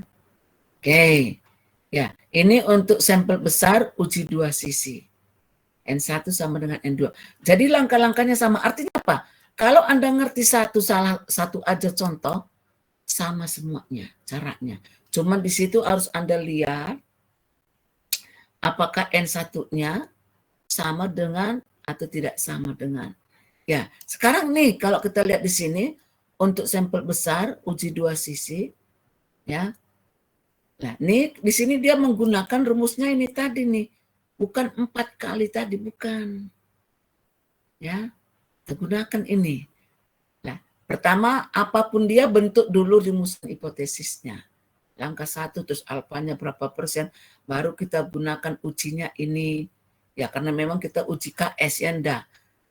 Oke, ya ini untuk sampel besar uji dua sisi. N1 sama dengan N2. Jadi langkah-langkahnya sama. Artinya apa? Kalau Anda ngerti salah satu aja contoh, sama semuanya caranya. Cuma di situ harus Anda lihat apakah N1-nya sama dengan atau tidak sama dengan. Ya, sekarang nih kalau kita lihat di sini untuk sampel besar uji dua sisi, ya. Nah, ini di sini dia menggunakan rumusnya ini tadi nih. Bukan 4 kali tadi, bukan. Ya, kita gunakan ini. Nah, pertama, apapun dia bentuk dulu rumusan hipotesisnya. Langkah 1, terus alfanya berapa persen, baru kita gunakan ujinya ini. Ya, karena memang kita uji KS ya, enggak.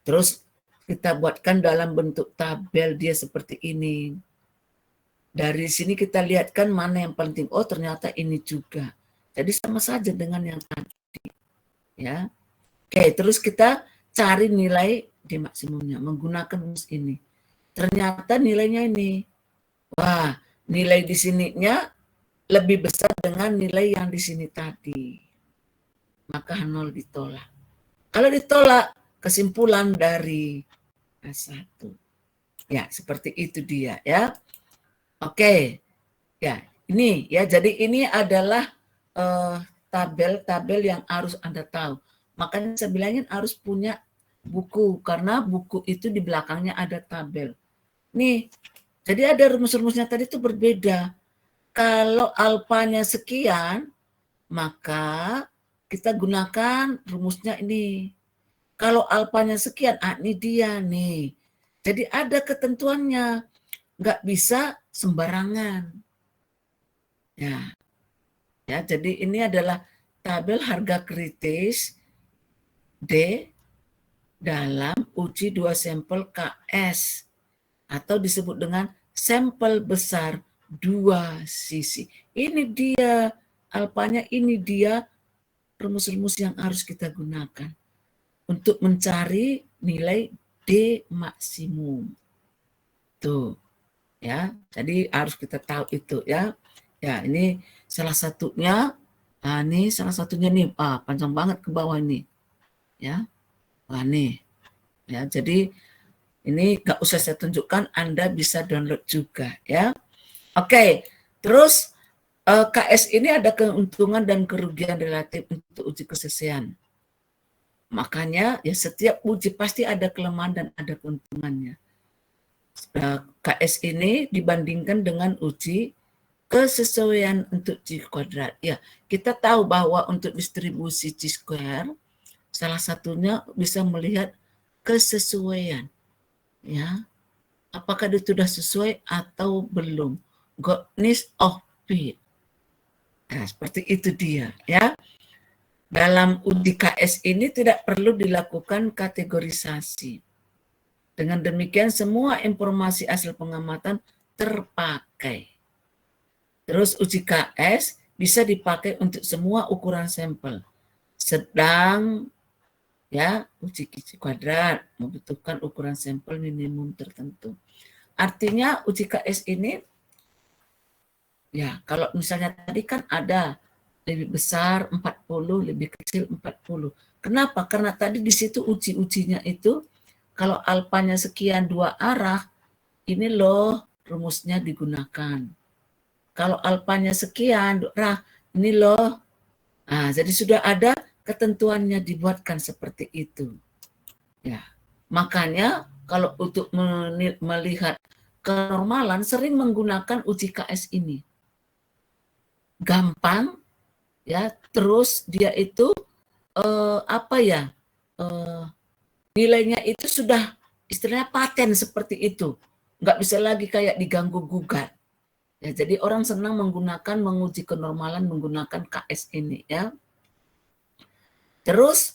Terus kita buatkan dalam bentuk tabel dia seperti ini. Dari sini kita lihat kan mana yang penting. Oh, ternyata ini juga. Jadi sama saja dengan yang tadi. Ya. Oke, terus kita cari nilai di maksimumnya menggunakan rumus ini. Ternyata nilainya ini. Wah, nilai di sininya lebih besar dengan nilai yang di sini tadi, maka 0 ditolak. Kalau ditolak, kesimpulan dari A1. Ya, seperti itu dia ya. Oke. Ya, ini ya. Jadi ini adalah tabel-tabel yang harus Anda tahu. Makanya saya bilangin harus punya buku, karena buku itu di belakangnya ada tabel. Nih, jadi ada rumus-rumusnya tadi itu berbeda. Kalau alfanya sekian, maka kita gunakan rumusnya ini. Kalau alfanya sekian, ini dia nih. Jadi ada ketentuannya, nggak bisa sembarangan. Ya, jadi ini adalah tabel harga kritis D dalam uji 2 sampel KS atau disebut dengan sampel besar 2 sisi. Ini dia alfanya, ini dia rumus-rumus yang harus kita gunakan untuk mencari nilai D maksimum. Tuh, ya. Jadi harus kita tahu itu ya. Ya, ini salah satunya. Nah, ini salah satunya nih. Panjang banget ke bawah ini. Ya. Wah, nih. Ya, jadi ini nggak usah saya tunjukkan, Anda bisa download juga ya. Oke. Terus KS ini ada keuntungan dan kerugian relatif untuk uji kesesuaian. Makanya ya setiap uji pasti ada kelemahan dan ada keuntungannya. KS ini dibandingkan dengan uji kesesuaian untuk C kuadrat. Ya, kita tahu bahwa untuk distribusi C square, salah satunya bisa melihat kesesuaian. Ya, apakah itu sudah sesuai atau belum? Godness of fit. Nah, seperti itu dia. Ya, dalam uji KS ini tidak perlu dilakukan kategorisasi. Dengan demikian semua informasi hasil pengamatan terpakai. Terus uji KS bisa dipakai untuk semua ukuran sampel. Sedang ya uji C kuadrat membutuhkan ukuran sampel minimum tertentu. Artinya uji KS ini ya kalau misalnya tadi kan ada lebih besar 40, lebih kecil 40. Kenapa? Karena tadi di situ uji-ujinya itu kalau alfanya sekian 2 arah, ini loh rumusnya digunakan. Kalau alfanya sekian, ini loh. Nah, jadi sudah ada ketentuannya dibuatkan seperti itu. Ya, makanya kalau untuk melihat kenormalan sering menggunakan uji KS ini. Gampang, ya. Terus dia itu nilainya itu sudah istilahnya paten seperti itu. Nggak bisa lagi kayak diganggu gugat. Ya, jadi orang senang menguji kenormalan menggunakan KS ini ya. Terus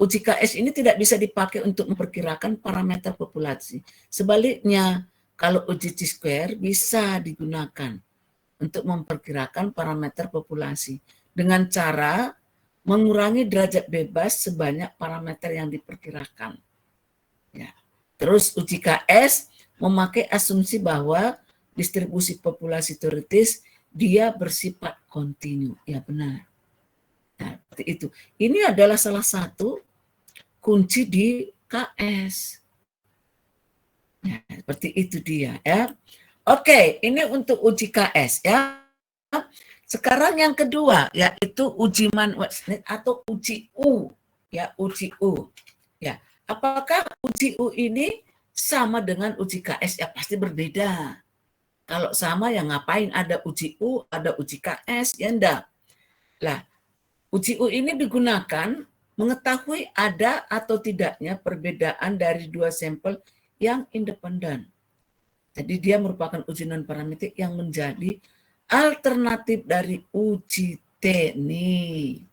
uji KS ini tidak bisa dipakai untuk memperkirakan parameter populasi. Sebaliknya, kalau uji C-square bisa digunakan untuk memperkirakan parameter populasi dengan cara mengurangi derajat bebas sebanyak parameter yang diperkirakan. Ya. Terus uji KS memakai asumsi bahwa distribusi populasi teoritis dia bersifat kontinu. Ya benar. Nah, seperti itu. Ini adalah salah satu kunci di KS. Ya, seperti itu dia ya. Oke, ini untuk uji KS ya. Sekarang yang kedua yaitu uji Mann-Whitney atau uji U ya, uji U. Ya, apakah uji U ini sama dengan uji KS? Ya pasti berbeda. Kalau sama ya ngapain ada uji U, ada uji KS, ya enggak. Lah, uji U ini digunakan mengetahui ada atau tidaknya perbedaan dari 2 sampel yang independen. Jadi dia merupakan uji non-parametrik yang menjadi alternatif dari uji T nih.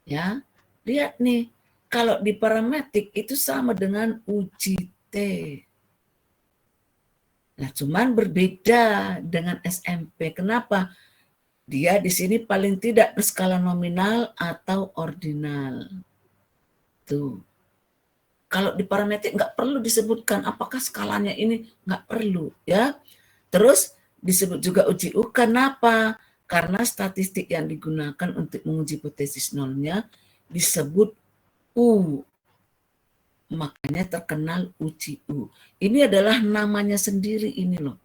Ya, lihat nih, kalau di parametrik itu sama dengan uji T. Nah, cuman berbeda dengan SMP. Kenapa? Dia di sini paling tidak berskala nominal atau ordinal. Tuh. Kalau di parametrik nggak perlu disebutkan apakah skalanya ini, nggak perlu ya. Terus disebut juga uji U. Kenapa? Karena statistik yang digunakan untuk menguji hipotesis nolnya disebut U. Makanya terkenal uji U. Ini adalah namanya sendiri ini loh.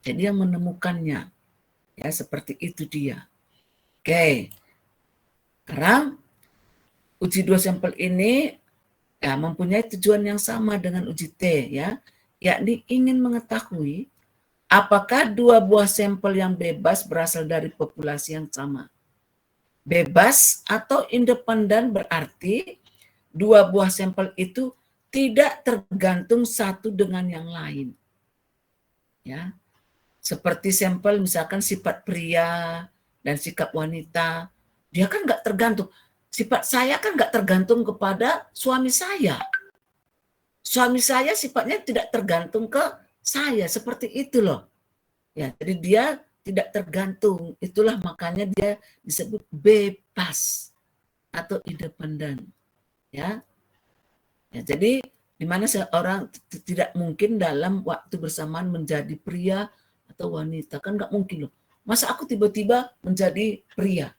Jadi yang menemukannya. Ya, seperti itu dia. Oke. Sekarang uji 2 sampel ini ya, mempunyai tujuan yang sama dengan uji T, ya, yakni ingin mengetahui apakah 2 buah sampel yang bebas berasal dari populasi yang sama. Bebas atau independen berarti 2 buah sampel itu tidak tergantung satu dengan yang lain. Ya, seperti sampel misalkan sifat pria dan sikap wanita, dia kan nggak tergantung. Sifat saya kan nggak tergantung kepada suami saya. Suami saya sifatnya tidak tergantung ke saya, seperti itu loh. Ya, jadi dia tidak tergantung. Itulah makanya dia disebut bebas atau independen. Ya. Ya, jadi di mana seorang tidak mungkin dalam waktu bersamaan menjadi pria atau wanita, kan nggak mungkin loh. Masa aku tiba-tiba menjadi pria?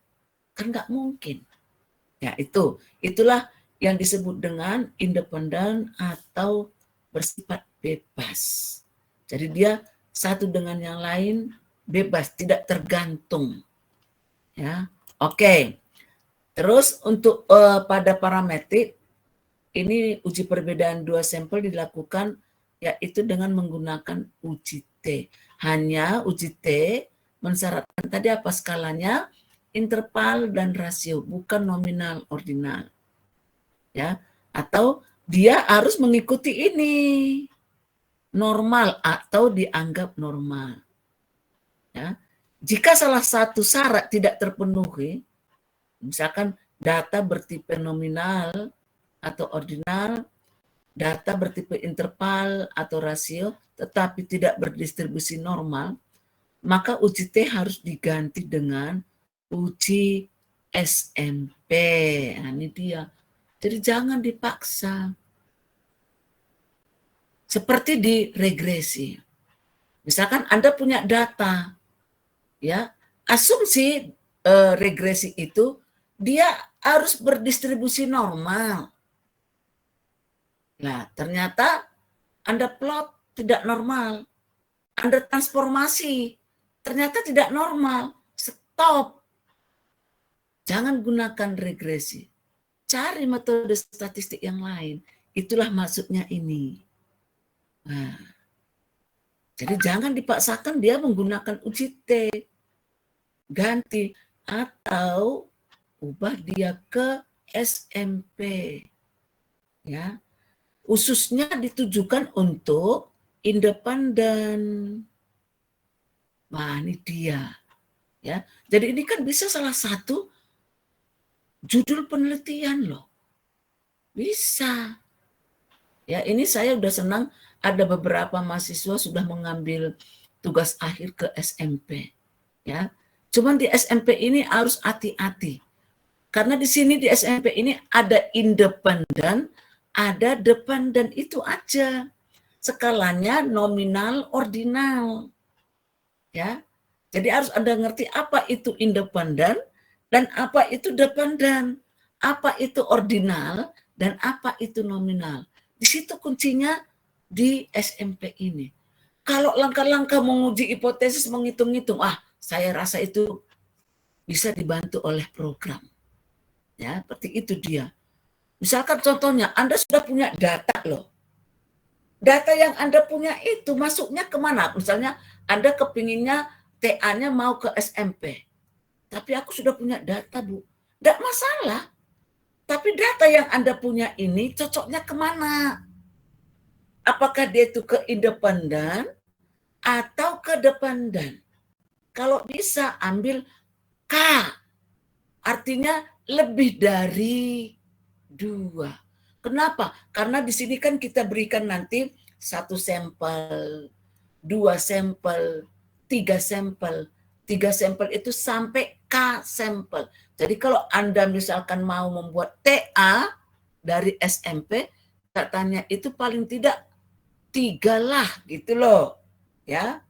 Kan nggak mungkin. Ya, itulah yang disebut dengan independen atau bersifat bebas. Jadi dia satu dengan yang lain bebas, tidak tergantung. Ya, oke. Terus untuk pada parametrik ini uji perbedaan 2 sampel dilakukan yaitu dengan menggunakan uji T. Hanya uji T mensyaratkan tadi apa skalanya? Interval dan rasio, bukan nominal ordinal. Ya, atau dia harus mengikuti ini normal atau dianggap normal. Ya. Jika salah satu syarat tidak terpenuhi, misalkan data bertipe nominal atau ordinal, data bertipe interval atau rasio, tetapi tidak berdistribusi normal, maka uji T harus diganti dengan uji SMP. Nah, ini dia. Jadi jangan dipaksa. Seperti di regresi. Misalkan Anda punya data, ya, asumsi regresi itu dia harus berdistribusi normal. Nah, ternyata Anda plot tidak normal. Anda transformasi, ternyata tidak normal. Stop. Jangan gunakan regresi. Cari metode statistik yang lain. Itulah maksudnya ini. Nah, jadi jangan dipaksakan dia menggunakan uji T. Ganti atau ubah dia ke SMP. Ya. Khususnya ditujukan untuk independen. Nah, ini dia. Ya. Jadi ini kan bisa salah satu judul penelitian loh. Bisa. Ya, ini saya udah senang ada beberapa mahasiswa sudah mengambil tugas akhir ke SMP. Ya. Cuman di SMP ini harus hati-hati. Karena di sini di SMP ini ada independen, ada dependen, itu aja. Skalanya nominal, ordinal. Ya. Jadi harus Anda ngerti apa itu independen dan apa itu dependen, apa itu ordinal dan apa itu nominal. Di situ kuncinya di SMP ini. Kalau langkah-langkah menguji hipotesis, menghitung-hitung, saya rasa itu bisa dibantu oleh program. Ya, seperti itu dia. Misalkan contohnya, Anda sudah punya data loh. Data yang Anda punya itu masuknya kemana? Misalnya Anda kepinginnya TA-nya mau ke SMP. Tapi aku sudah punya data, Bu. Tidak masalah. Tapi data yang Anda punya ini cocoknya kemana? Apakah dia itu ke independen atau ke dependen? Kalau bisa ambil K. Artinya lebih dari 2. Kenapa? Karena di sini kan kita berikan nanti 1 sampel, 2 sampel, 3 sampel. 3 sampel itu sampai K sampel. Jadi kalau Anda misalkan mau membuat TA dari SMP, katanya itu paling tidak 3 lah gitu loh. Ya.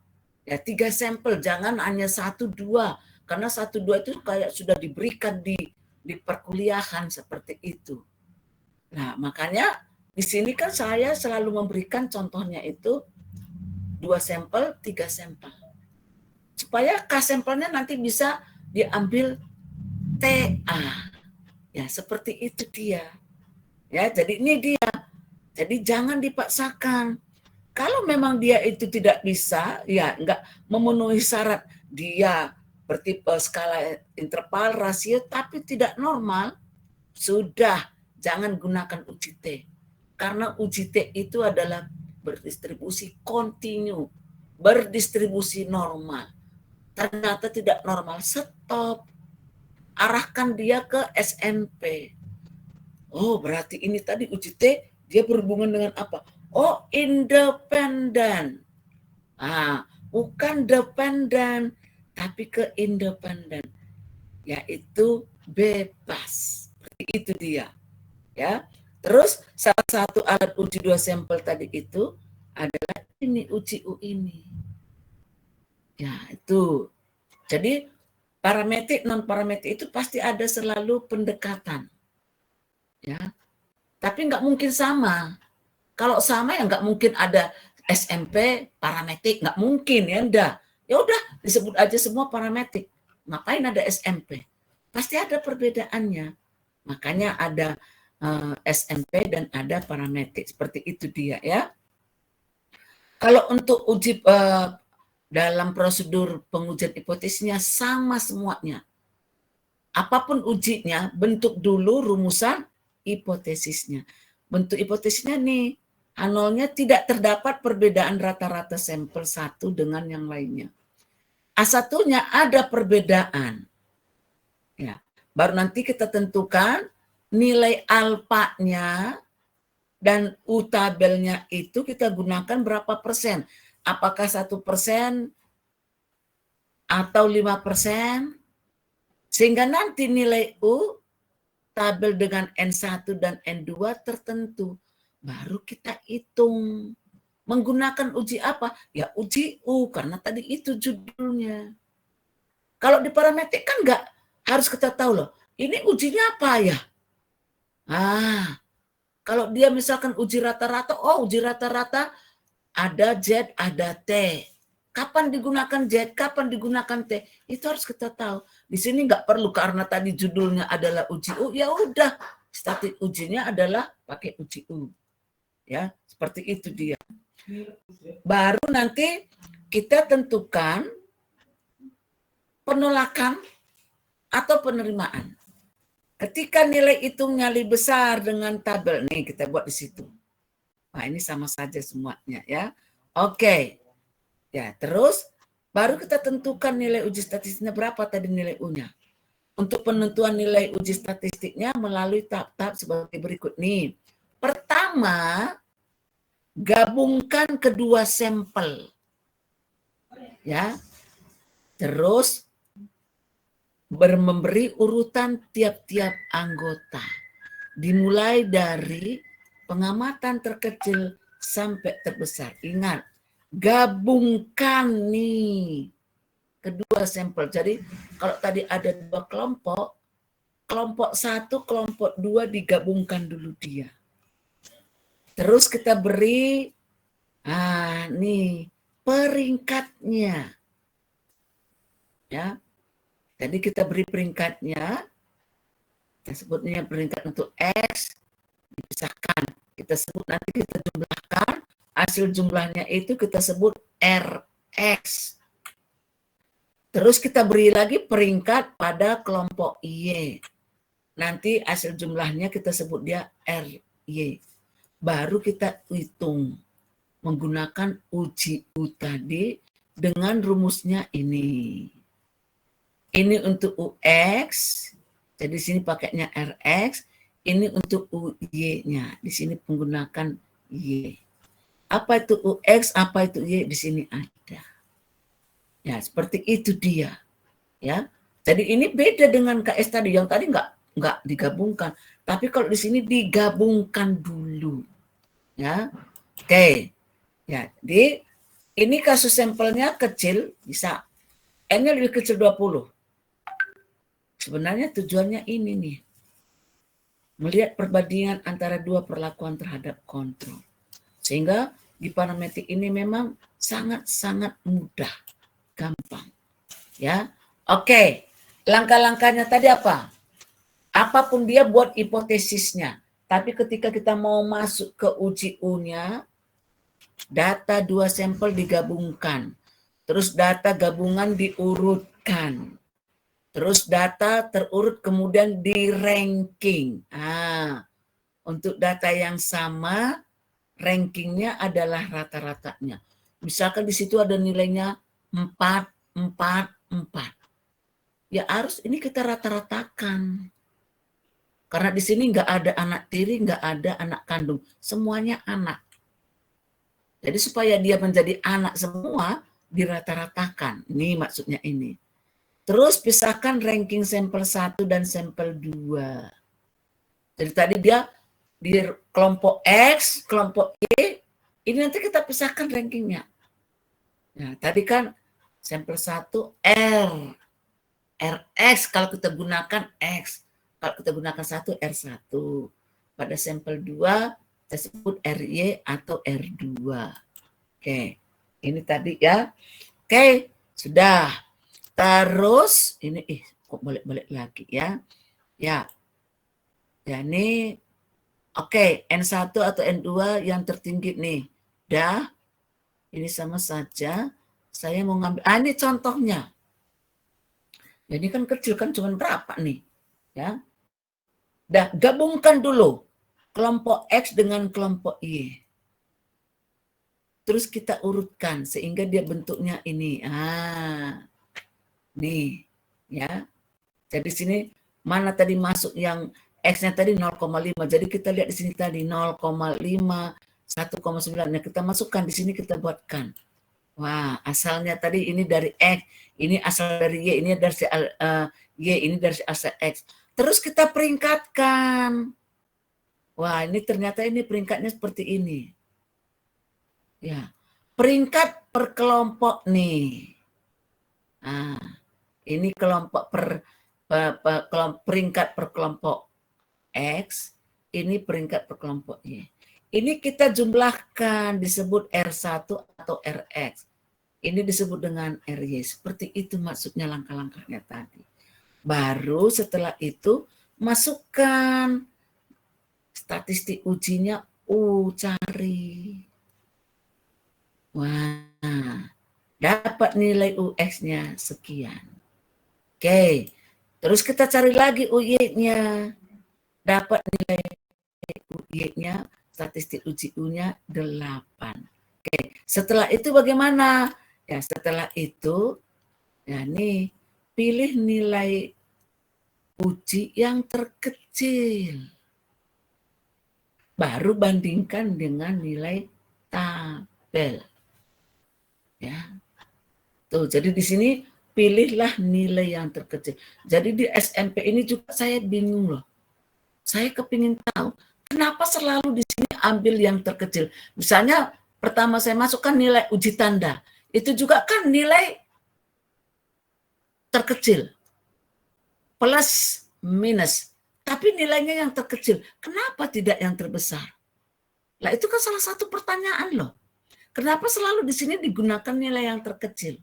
Ya, 3 sampel, jangan hanya 1, 2. Karena 1, 2 itu kayak sudah diberikan di perkuliahan seperti itu. Nah, makanya di sini kan saya selalu memberikan contohnya itu 2 sampel, 3 sampel. Supaya K sampelnya nanti bisa diambil TA. Ya, seperti itu dia. Ya, jadi ini dia. Jadi jangan dipaksakan. Kalau memang dia itu tidak bisa, ya enggak memenuhi syarat, dia bertipe skala interval rasio tapi tidak normal, sudah jangan gunakan UJT. Karena UJT itu adalah berdistribusi kontinu, berdistribusi normal. Ternyata tidak normal, stop. Arahkan dia ke SNP. Oh, berarti ini tadi UJT dia berhubungan dengan apa? Oh, independen. Bukan dependen, tapi ke independen, yaitu bebas. Seperti itu dia. Ya. Terus salah satu alat uji 2 sampel tadi itu adalah ini uji U ini. Ya, itu. Jadi parametrik non parametrik itu pasti ada selalu pendekatan. Ya. Tapi nggak mungkin sama. Kalau sama ya nggak mungkin ada SMP parametrik, nggak mungkin ya udah disebut aja semua parametrik. Ngapain ada SMP? Pasti ada perbedaannya. Makanya ada SMP dan ada parametrik, seperti itu dia ya. Kalau untuk uji dalam prosedur pengujian hipotesisnya sama semuanya. Apapun ujinya, bentuk dulu rumusan hipotesisnya. Bentuk hipotesisnya nih, H0-nya tidak terdapat perbedaan rata-rata sampel satu dengan yang lainnya. A1-nya ada perbedaan. Ya, baru nanti kita tentukan nilai alfanya dan U tabelnya itu kita gunakan berapa persen. Apakah 1% atau 5%? Sehingga nanti nilai U tabel dengan N1 dan N2 tertentu. Baru kita hitung. Menggunakan uji apa? Ya uji U, karena tadi itu judulnya. Kalau di parametrik kan enggak harus kita tahu loh. Ini ujinya apa ya? Kalau dia misalkan uji rata-rata, uji rata-rata ada Z, ada T. Kapan digunakan Z, kapan digunakan T, itu harus kita tahu. Di sini nggak perlu karena tadi judulnya adalah uji U, ya udah statik ujinya adalah pakai uji U. Ya, seperti itu dia. Baru nanti kita tentukan penolakan atau penerimaan. Ketika nilai hitungnya lebih besar dengan tabel, nih kita buat di situ. Nah, ini sama saja semuanya ya. Oke. Ya, terus baru kita tentukan nilai uji statistiknya berapa tadi nilai U-nya. Untuk penentuan nilai uji statistiknya melalui tahap-tahap sebagai berikut nih. Pertama, gabungkan kedua sampel. Ya. Terus memberi urutan tiap-tiap anggota. Dimulai dari pengamatan terkecil sampai terbesar. Ingat, gabungkan nih kedua sampel. Jadi kalau tadi ada 2 kelompok, kelompok 1, kelompok 2 digabungkan dulu dia. Terus kita beri nih peringkatnya. Ya. Jadi kita beri peringkatnya. Kita sebutnya peringkat untuk X dipisahkan. Kita sebut nanti kita jumlahkan. Hasil jumlahnya itu kita sebut RX. Terus kita beri lagi peringkat pada kelompok Y. Nanti hasil jumlahnya kita sebut dia RY. Baru kita hitung menggunakan uji U tadi dengan rumusnya ini. Ini untuk UX, jadi di sini pakainya RX. Ini untuk UY-nya, di sini menggunakan Y. Apa itu UX, apa itu Y, di sini ada. Ya, seperti itu dia. Ya, jadi ini beda dengan KS tadi. Yang tadi nggak digabungkan, tapi kalau di sini digabungkan dulu. Ya, oke. Ya, jadi Ini kasus sampelnya kecil, bisa. N-nya lebih kecil 20. Sebenarnya tujuannya ini nih. Melihat perbandingan antara dua perlakuan terhadap kontrol. Sehingga di parametrik ini memang sangat-sangat mudah, gampang. Ya, oke. Langkah-langkahnya tadi apa? Apapun dia buat hipotesisnya. Tapi ketika kita mau masuk ke uji U-nya, data dua sampel digabungkan. Terus data gabungan diurutkan. Terus data terurut kemudian di ranking. Untuk data yang sama, rankingnya adalah rata-ratanya. Misalkan di situ ada nilainya 4, 4, 4. Ya harus ini kita rata-ratakan. Karena di sini nggak ada anak tiri, nggak ada anak kandung. Semuanya anak. Jadi supaya dia menjadi anak semua, dirata-ratakan. Ini maksudnya ini. Terus pisahkan ranking sampel 1 dan sampel 2. Jadi tadi dia di kelompok X, kelompok Y, ini nanti kita pisahkan rankingnya. Nah, tadi kan sampel 1 R. RX kalau kita gunakan X. Kalau kita gunakan 1 R1. Pada sampel 2 kita sebut RY atau R2. Oke, ini tadi ya. Oke, sudah. Terus ini kok balik-balik lagi ya. Ya. Ya ini oke, N1 atau N2 yang tertinggi nih. Dah. Ini sama saja. Saya mau ngambil ini contohnya. Jadi kan kecil kan cuma berapa nih? Ya. Dah, gabungkan dulu kelompok X dengan kelompok Y. Terus kita urutkan sehingga dia bentuknya ini. Nih, ya. Jadi sini mana tadi masuk yang X-nya tadi 0,5. Jadi kita lihat di sini tadi 0,5, 1,9. Nah, kita masukkan di sini kita buatkan. Wah, asalnya tadi ini dari X, ini asal dari Y, ini dari Y, ini dari asal X. Terus kita peringkatkan. Wah, ini ternyata ini peringkatnya seperti ini. Ya, peringkat per kelompok nih. Nah, ini kelompok peringkat per kelompok X, ini peringkat per kelompok Y. Ini kita jumlahkan disebut R1 atau RX. Ini disebut dengan RY. Seperti itu maksudnya langkah-langkahnya tadi. Baru setelah itu masukkan statistik ujinya cari. Wah, dapat nilai UX-nya sekian. Oke, terus kita cari lagi UY-nya. Dapat nilai UY-nya, statistik uji U-nya 8. Oke, setelah itu bagaimana? Ya, setelah itu, ya nih, pilih nilai uji yang terkecil. Baru bandingkan dengan nilai tabel. Ya. Tuh, jadi di sini pilihlah nilai yang terkecil. Jadi di SMP ini juga saya bingung loh. Saya kepingin tahu kenapa selalu di sini ambil yang terkecil. Misalnya pertama saya masukkan nilai uji tanda. Itu juga kan nilai terkecil. Plus minus. Tapi nilainya yang terkecil. Kenapa tidak yang terbesar? Nah, itu kan salah satu pertanyaan loh. Kenapa selalu di sini digunakan nilai yang terkecil?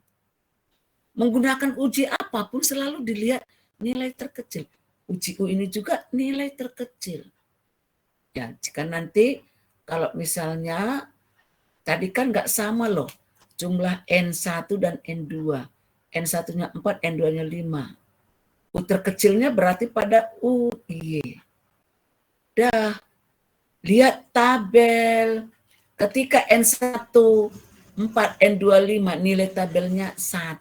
Menggunakan uji apapun selalu dilihat nilai terkecil. Uji U ini juga nilai terkecil. Ya, jika nanti kalau misalnya tadi kan nggak sama loh jumlah N1 dan N2. N1-nya 4, N2-nya 5. U terkecilnya berarti pada UY. Dah, lihat tabel. Ketika N1 4, N2 5, nilai tabelnya 1.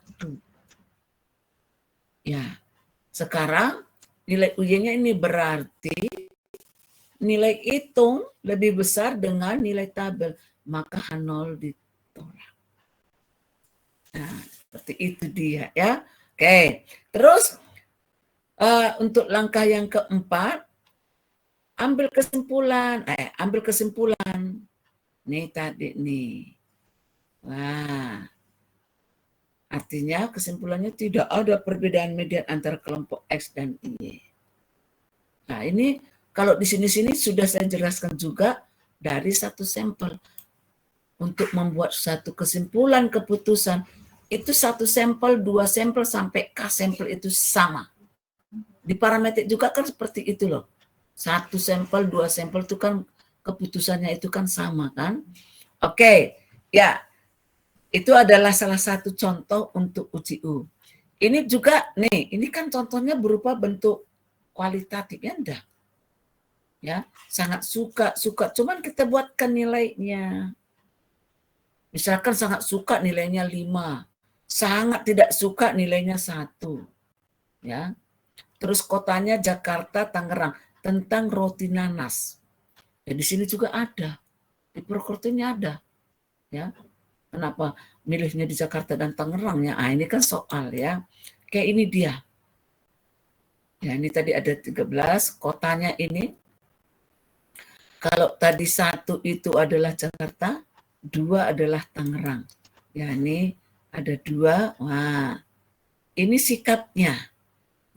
Ya, sekarang nilai UY-nya ini berarti nilai hitung lebih besar dengan nilai tabel, maka H0 ditolak. Nah, seperti itu dia ya. Oke, terus untuk langkah yang keempat, ambil kesimpulan. Nih tadi nih. Nah, artinya kesimpulannya tidak ada perbedaan median antara kelompok X dan Y. Nah, ini kalau di sini sudah saya jelaskan juga dari satu sampel. Untuk membuat satu kesimpulan keputusan, itu satu sampel, dua sampel, sampai K sampel itu sama. Di parametrik juga kan seperti itu loh. Satu sampel, dua sampel itu kan keputusannya itu kan sama kan. Oke, ya. Itu adalah salah satu contoh untuk uji U. Ini juga nih, ini kan contohnya berupa bentuk kualitatif ya enggak? Ya, sangat suka, cuman kita buatkan nilainya. Misalkan sangat suka nilainya 5, sangat tidak suka nilainya 1. Ya. Terus kotanya Jakarta, Tangerang, tentang roti nanas. Ya, di sini juga ada. Di Purwokerto-nya ada. Ya. Kenapa milihnya di Jakarta dan Tangerang ya? Ah, ini kan soal ya. Kayak ini dia. Ya, ini tadi ada 13, kotanya ini. Kalau tadi 1 itu adalah Jakarta, 2 adalah Tangerang. Ya, ini ada 2. Wah, ini sikapnya.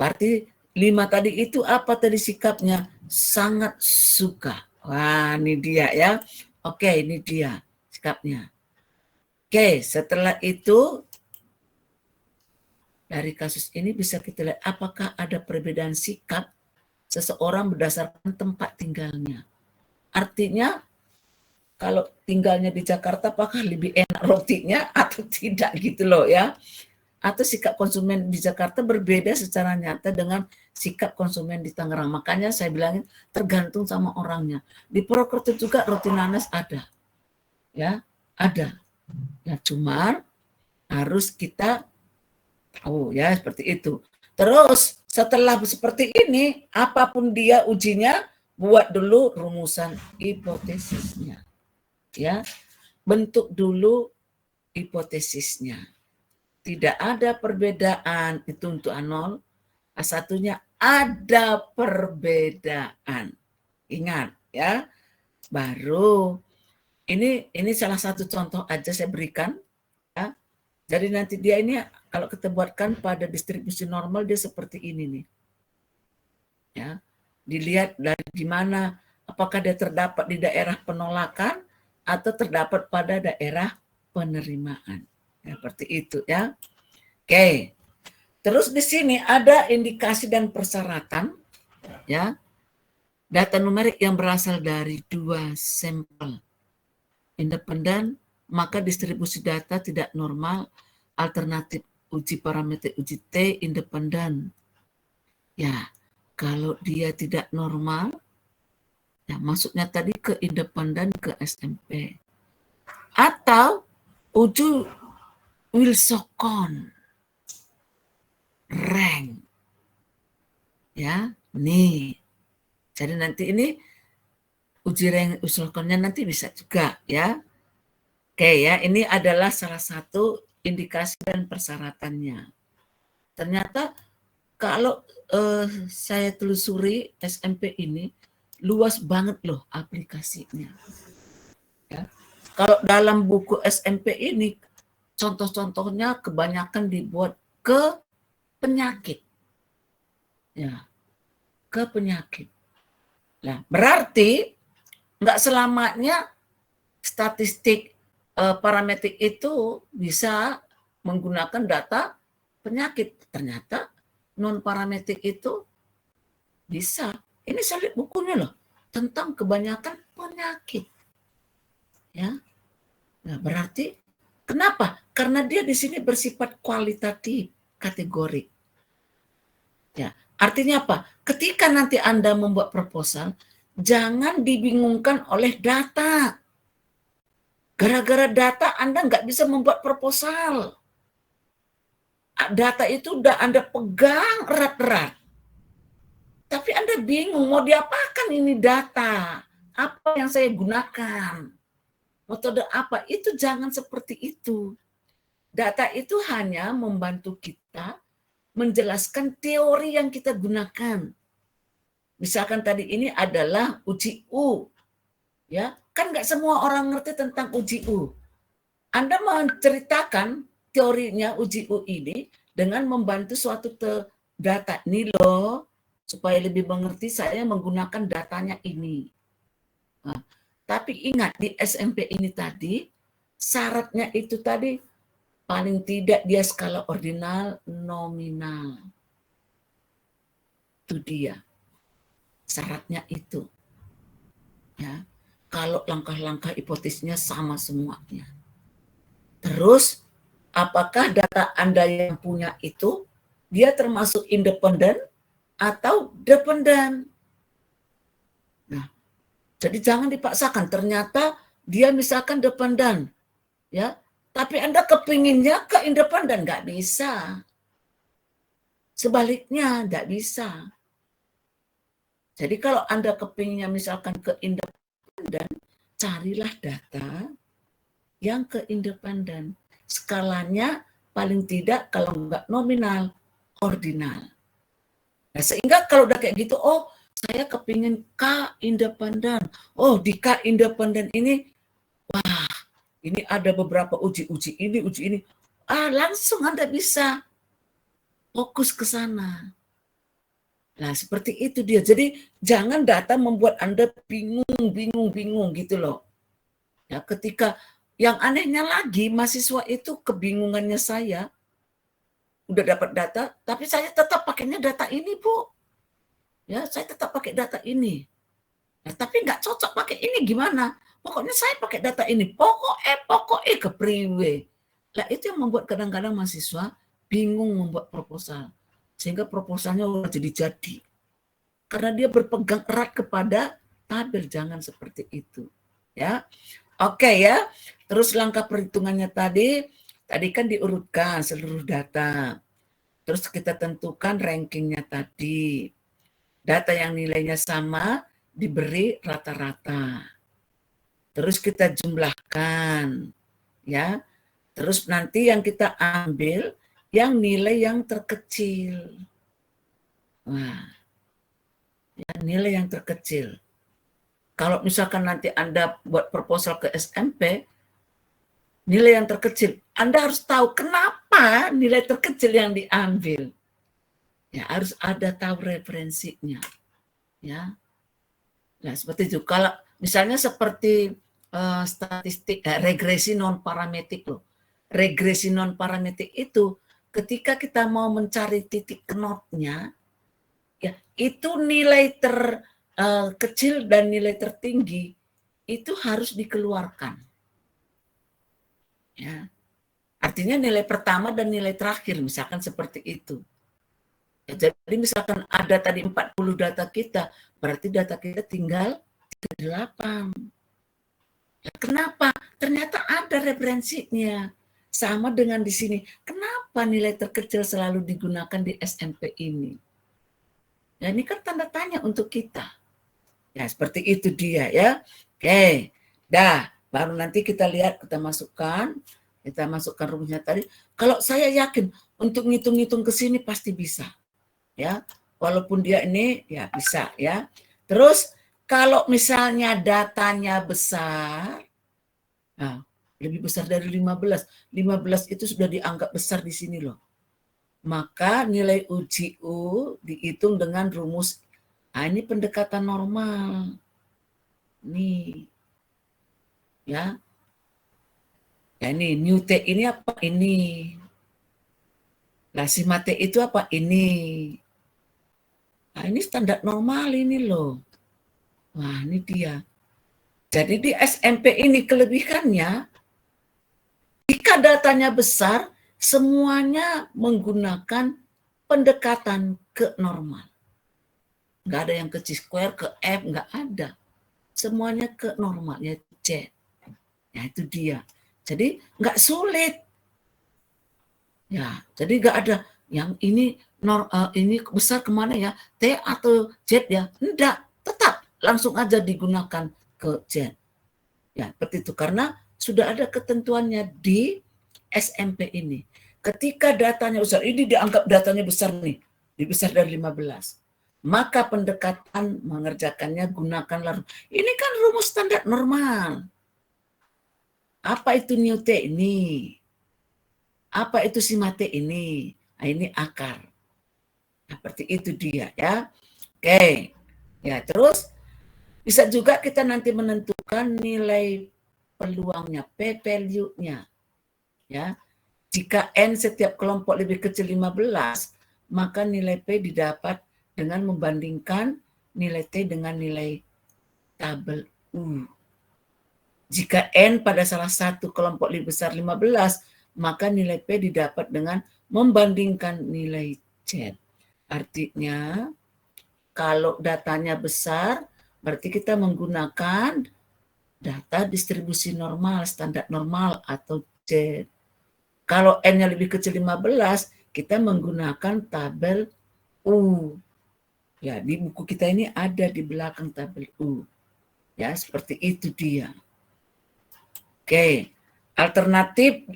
Berarti 5 tadi itu apa tadi sikapnya? Sangat suka. Wah, ini dia ya. Oke, ini dia sikapnya. Oke, setelah itu dari kasus ini bisa kita lihat apakah ada perbedaan sikap seseorang berdasarkan tempat tinggalnya. Artinya kalau tinggalnya di Jakarta apakah lebih enak rotinya atau tidak gitu loh ya. Atau sikap konsumen di Jakarta berbeda secara nyata dengan sikap konsumen di Tangerang. Makanya saya bilangin tergantung sama orangnya. Di Purwokerto juga roti nanas ada. Ya, ada. Ya, cuman harus kita tahu ya seperti itu. Terus setelah seperti ini, apapun dia ujinya, buat dulu rumusan hipotesisnya. Ya, bentuk dulu hipotesisnya. Tidak ada perbedaan itu untuk A0. A1-nya ada perbedaan. Ingat ya. Baru ini salah satu contoh aja saya berikan ya. Jadi nanti dia ini kalau kita buatkan pada distribusi normal dia seperti ini nih. Ya. Dilihat dari gimana apakah dia terdapat di daerah penolakan atau terdapat pada daerah penerimaan. Ya, seperti itu ya. Oke. Terus di sini ada indikasi dan persyaratan ya. Data numerik yang berasal dari 2 sampel independen, maka distribusi data tidak normal, alternatif uji parameter uji T independen. Ya, kalau dia tidak normal, ya masuknya tadi ke independen ke SMP. Atau uji Wilsonson rank. Ya, nih. Jadi nanti ini uji rank Wilsonnya nanti bisa juga ya. Oke ya, ini adalah salah satu indikasi dan persyaratannya. Ternyata kalau saya telusuri SMP ini luas banget loh aplikasinya. Ya. Kalau dalam buku SMP ini contoh-contohnya kebanyakan dibuat ke penyakit. Ya, ke penyakit. Nah, berarti nggak selamanya statistik parametrik itu bisa menggunakan data penyakit. Ternyata non parametrik itu bisa. Ini saya lihat bukunya loh tentang kebanyakan penyakit. Ya, nah berarti kenapa? Karena dia di sini bersifat kualitatif, kategorik. Ya, artinya apa? Ketika nanti Anda membuat proposal, jangan dibingungkan oleh data. Gara-gara data Anda nggak bisa membuat proposal. Data itu udah Anda pegang erat-erat. Tapi Anda bingung mau diapakan ini data. Apa yang saya gunakan? Metode apa? Itu jangan seperti itu. Data itu hanya membantu kita menjelaskan teori yang kita gunakan. Misalkan tadi ini adalah uji U. Ya, kan nggak semua orang ngerti tentang uji U. Anda menceritakan teorinya uji-U ini dengan membantu suatu data. Ini loh, supaya lebih mengerti saya menggunakan datanya ini. Nah, tapi ingat di SMP ini tadi, syaratnya itu tadi paling tidak dia skala ordinal nominal. Itu dia. Syaratnya itu. Ya. Kalau langkah-langkah hipotesisnya sama semuanya. Terus, apakah data Anda yang punya itu, dia termasuk independen atau dependen? Nah, jadi jangan dipaksakan. Ternyata dia misalkan dependen, ya, tapi Anda kepinginnya ke independen, nggak bisa. Sebaliknya, nggak bisa. Jadi kalau Anda kepinginnya misalkan ke independen, carilah data yang ke independen. Skalanya paling tidak kalau nggak nominal, ordinal. Nah, sehingga kalau udah kayak gitu, oh saya kepingin K independen. Oh di K independen ini, wah ini ada beberapa uji ini. Langsung Anda bisa fokus ke sana. Nah seperti itu dia. Jadi jangan data membuat Anda bingung gitu loh. Ya, ketika yang anehnya lagi mahasiswa itu kebingungannya saya udah dapat data, tapi saya tetap pakainya data ini Bu. Ya, saya tetap pakai data ini. Nah, tapi nggak cocok pakai ini gimana? Pokoknya saya pakai data ini. Pokoknya ke priwe. Nah, itu yang membuat kadang-kadang mahasiswa bingung membuat proposal. Sehingga proposalnya udah jadi. Karena dia berpegang erat kepada tabel, jangan seperti itu. Ya. Oke ya. Terus langkah perhitungannya tadi kan diurutkan seluruh data. Terus kita tentukan rankingnya tadi. Data yang nilainya sama diberi rata-rata. Terus kita jumlahkan. Ya. Terus nanti yang kita ambil yang nilai yang terkecil. Nah, ya, nilai yang terkecil. Kalau misalkan nanti Anda buat proposal ke SMP, nilai yang terkecil, Anda harus tahu kenapa nilai terkecil yang diambil. Ya, harus ada tahu referensinya. Ya. Nah, seperti itu. Kalau misalnya seperti statistik regresi non parametrik loh. Regresi non parametrik itu ketika kita mau mencari titik knotnya, ya itu nilai terkecil dan nilai tertinggi itu harus dikeluarkan. Ya. Artinya nilai pertama dan nilai terakhir, misalkan seperti itu. Ya, jadi misalkan ada tadi 40 data kita, berarti data kita tinggal 38. Ya, kenapa? Ternyata ada referensinya. Sama dengan di sini. Kenapa nilai terkecil selalu digunakan di SMP ini? Ya, ini kan tanda tanya untuk kita. Ya, seperti itu dia ya. Oke. Dah, baru nanti kita lihat, kita masukkan rumusnya tadi. Kalau saya yakin untuk ngitung-ngitung ke sini pasti bisa. Ya. Walaupun dia ini ya bisa ya. Terus kalau misalnya datanya besar, nah, lebih besar dari 15. 15 itu sudah dianggap besar di sini loh. Maka nilai uji U dihitung dengan rumus. Nah, ini pendekatan normal. Nih. Ya. Ya ini new T ini apa? Ini. Nah, sigma T itu apa? Ini. Nah, ini standar normal ini loh. Wah, ini dia. Jadi di SMP ini kelebihannya, jika datanya besar, semuanya menggunakan pendekatan ke normal. Nggak ada yang ke C-square, ke F, nggak ada. Semuanya ke normal, yaitu C. Ya, itu dia. Jadi nggak sulit. Ya, jadi nggak ada yang ini besar kemana ya, T atau Z ya? Enggak, tetap langsung aja digunakan ke Z. Ya, seperti itu. Karena sudah ada ketentuannya di SMP ini. Ketika datanya besar, ini dianggap datanya besar nih, lebih besar dari 15. Maka pendekatan mengerjakannya gunakanlah. Ini kan rumus standar normal. Apa itu new T ini? Apa itu si mate ini? Nah, ini akar. Seperti itu dia ya. Oke. Ya, terus bisa juga kita nanti menentukan nilai peluangnya, p-value-nya. Ya. Jika N setiap kelompok lebih kecil 15, maka nilai P didapat dengan membandingkan nilai T dengan nilai tabel U. Jika N pada salah satu kelompok lebih besar 15, maka nilai P didapat dengan membandingkan nilai Z. Artinya, kalau datanya besar, berarti kita menggunakan data distribusi normal, standar normal atau Z. Kalau N-nya lebih kecil 15, kita menggunakan tabel U. Ya, di buku kita ini ada di belakang tabel U. Ya, seperti itu dia. Oke, alternatif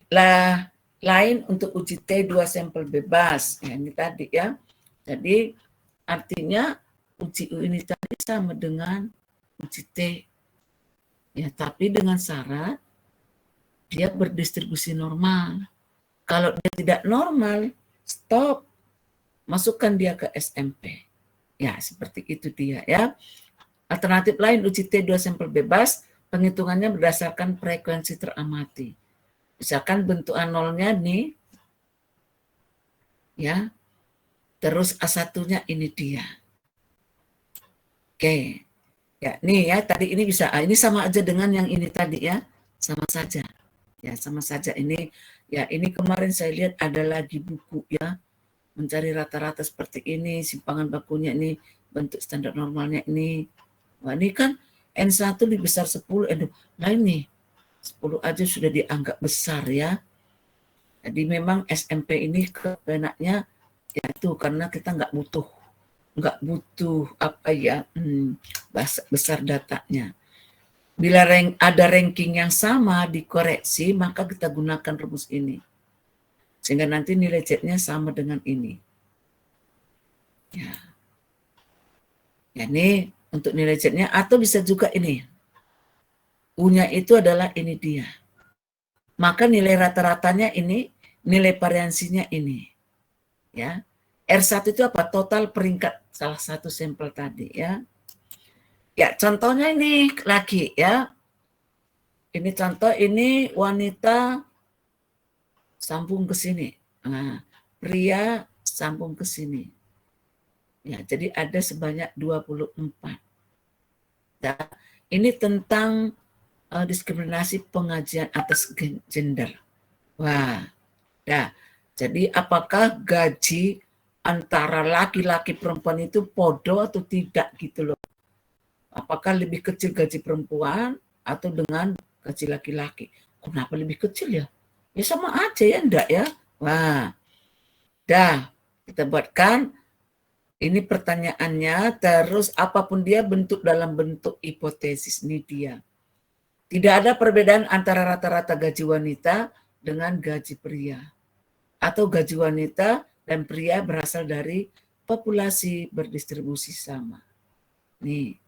lain untuk uji T 2 sampel bebas. Ya, ini tadi ya. Jadi artinya uji U ini tadi sama dengan uji T. Ya, tapi dengan syarat dia berdistribusi normal. Kalau dia tidak normal, stop. Masukkan dia ke SMP. Ya, seperti itu dia ya. Alternatif lain uji T 2 sampel bebas, penghitungannya berdasarkan frekuensi teramati. Misalkan bentuk A0-nya nih, ya, terus A1-nya ini dia. Oke, ya nih ya, tadi ini bisa, ini sama aja dengan yang ini tadi ya, sama saja. Ya, sama saja ini, ya ini kemarin saya lihat ada lagi buku ya, mencari rata-rata seperti ini, simpangan bakunya ini, bentuk standar normalnya ini. Wah, ini kan N1 lebih besar 10, nah ini 10 aja sudah dianggap besar ya. Jadi memang SMP ini keenaknya ya itu karena kita nggak butuh apa ya besar datanya. Bila ada ranking yang sama dikoreksi, maka kita gunakan rumus ini. Sehingga nanti nilai Z-nya sama dengan ini. Ya. Ya, ini untuk nilai Z-nya, atau bisa juga ini. U-nya itu adalah ini dia. Maka nilai rata-ratanya ini, nilai variansinya ini. Ya. R1 itu apa? Total peringkat salah satu sampel tadi ya. Ya, contohnya ini lagi ya. Ini contoh, ini wanita sambung ke sini. Nah, pria sambung ke sini. Ya, jadi ada sebanyak 24. Ya, ini tentang diskriminasi pengajian atas gender. Wah, ya. Jadi apakah gaji antara laki-laki perempuan itu podo atau tidak gitu loh. Apakah lebih kecil gaji perempuan atau dengan gaji laki-laki? Kenapa lebih kecil ya? Ya sama aja ya, enggak ya? Wah, dah kita buatkan ini pertanyaannya, terus apapun dia bentuk dalam bentuk hipotesis ini dia. Tidak ada perbedaan antara rata-rata gaji wanita dengan gaji pria. Atau gaji wanita dan pria berasal dari populasi berdistribusi sama. Nih,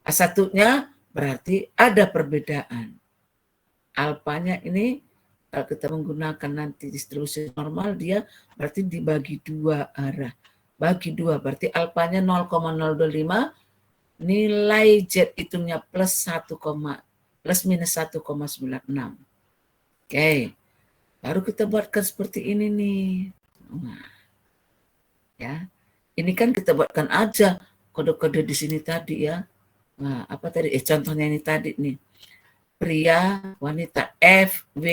A1-nya berarti ada perbedaan. Alfanya ini kalau kita menggunakan nanti distribusi normal, dia berarti dibagi dua arah. Bagi dua, berarti alfanya 0,025, nilai Z hitungnya plus minus 1,96. Oke, baru kita buatkan seperti ini nih. Nah, ya, ini kan kita buatkan aja kode-kode di sini tadi ya. Nah, apa tadi? Contohnya ini tadi nih. Pria, wanita, FW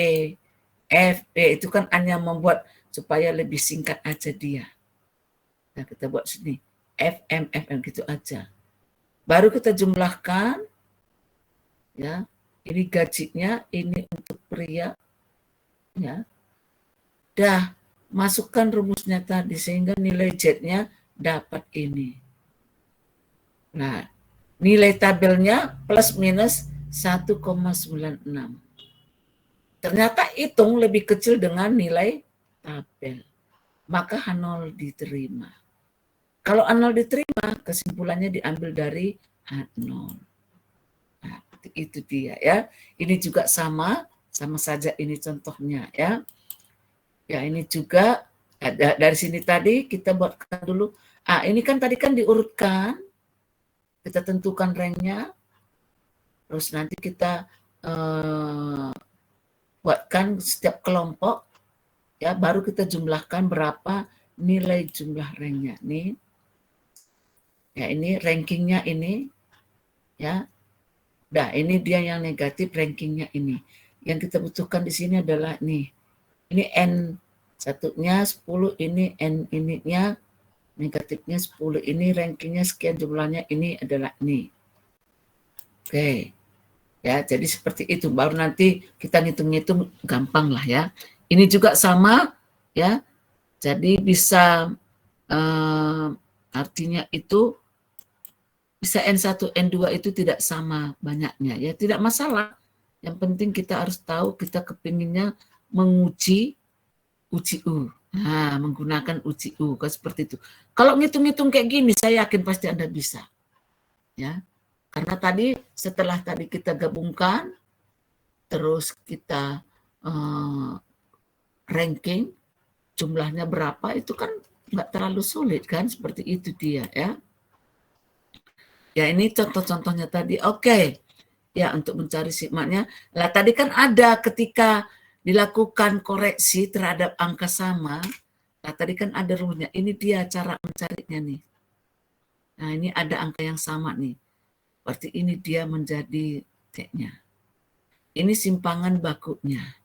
itu kan hanya membuat supaya lebih singkat aja dia. Nah, kita buat sini FM gitu aja. Baru kita jumlahkan, ya. Ini gajinya, ini untuk pria, ya. Dah masukkan rumusnya tadi sehingga nilai Z-nya dapat ini. Nah, nilai tabelnya plus minus 1,96. Ternyata hitung lebih kecil dengan nilai tabel. Maka H0 diterima. Kalau A0 diterima, kesimpulannya diambil dari H0. Nah, itu dia ya. Ini juga sama sama saja ini contohnya ya. Ya ini juga dari sini tadi kita buatkan dulu. Ini kan tadi kan diurutkan, kita tentukan ranknya, terus nanti kita buatkan setiap kelompok, ya baru kita jumlahkan berapa nilai jumlah ranknya nih. Ya ini rankingnya ini, ya. Nah ini dia yang negatif rankingnya ini. Yang kita butuhkan di sini adalah nih, ini N satunya 10, ini N ininya negatifnya 10, ini rankingnya sekian jumlahnya, ini adalah ini. Oke, ya jadi seperti itu, baru nanti kita ngitung-ngitung gampang lah ya. Ini juga sama ya, jadi bisa artinya itu bisa N1, N2 itu tidak sama banyaknya ya, tidak masalah. Yang penting kita harus tahu kita kepinginnya menguji UCU. Nah, menggunakan UCU kan seperti itu. Kalau ngitung-ngitung kayak gini, saya yakin pasti Anda bisa. Ya. Karena tadi setelah tadi kita gabungkan, terus kita ranking jumlahnya berapa, itu kan nggak terlalu sulit kan, seperti itu dia ya. Ya ini contoh-contohnya tadi. Oke. Ya untuk mencari sigmanya. Lah tadi kan ada ketika dilakukan koreksi terhadap angka sama. Nah tadi kan ada rumusnya. Ini dia cara mencarinya nih. Nah ini ada angka yang sama nih. Berarti ini dia menjadi T-nya. Ini simpangan bakunya.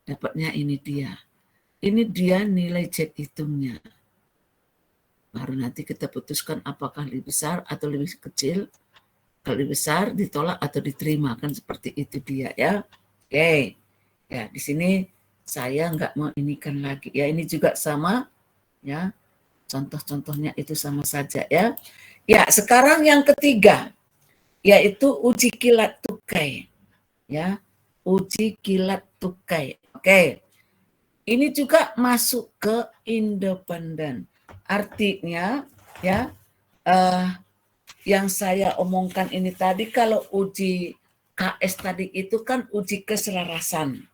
Dapatnya ini dia. Ini dia nilai Z hitungnya. Baru nanti kita putuskan apakah lebih besar atau lebih kecil. Kalau lebih besar ditolak atau diterima, kan seperti itu dia ya. Oke. Ya, di sini saya nggak mau inikan lagi. Ya, ini juga sama ya. Contoh-contohnya itu sama saja ya. Ya, sekarang yang ketiga yaitu uji kilat tukai. Ya. Uji kilat tukai. Oke. Ini juga masuk ke independen. Artinya ya yang saya omongkan ini tadi, kalau uji KS tadi itu kan uji keselarasan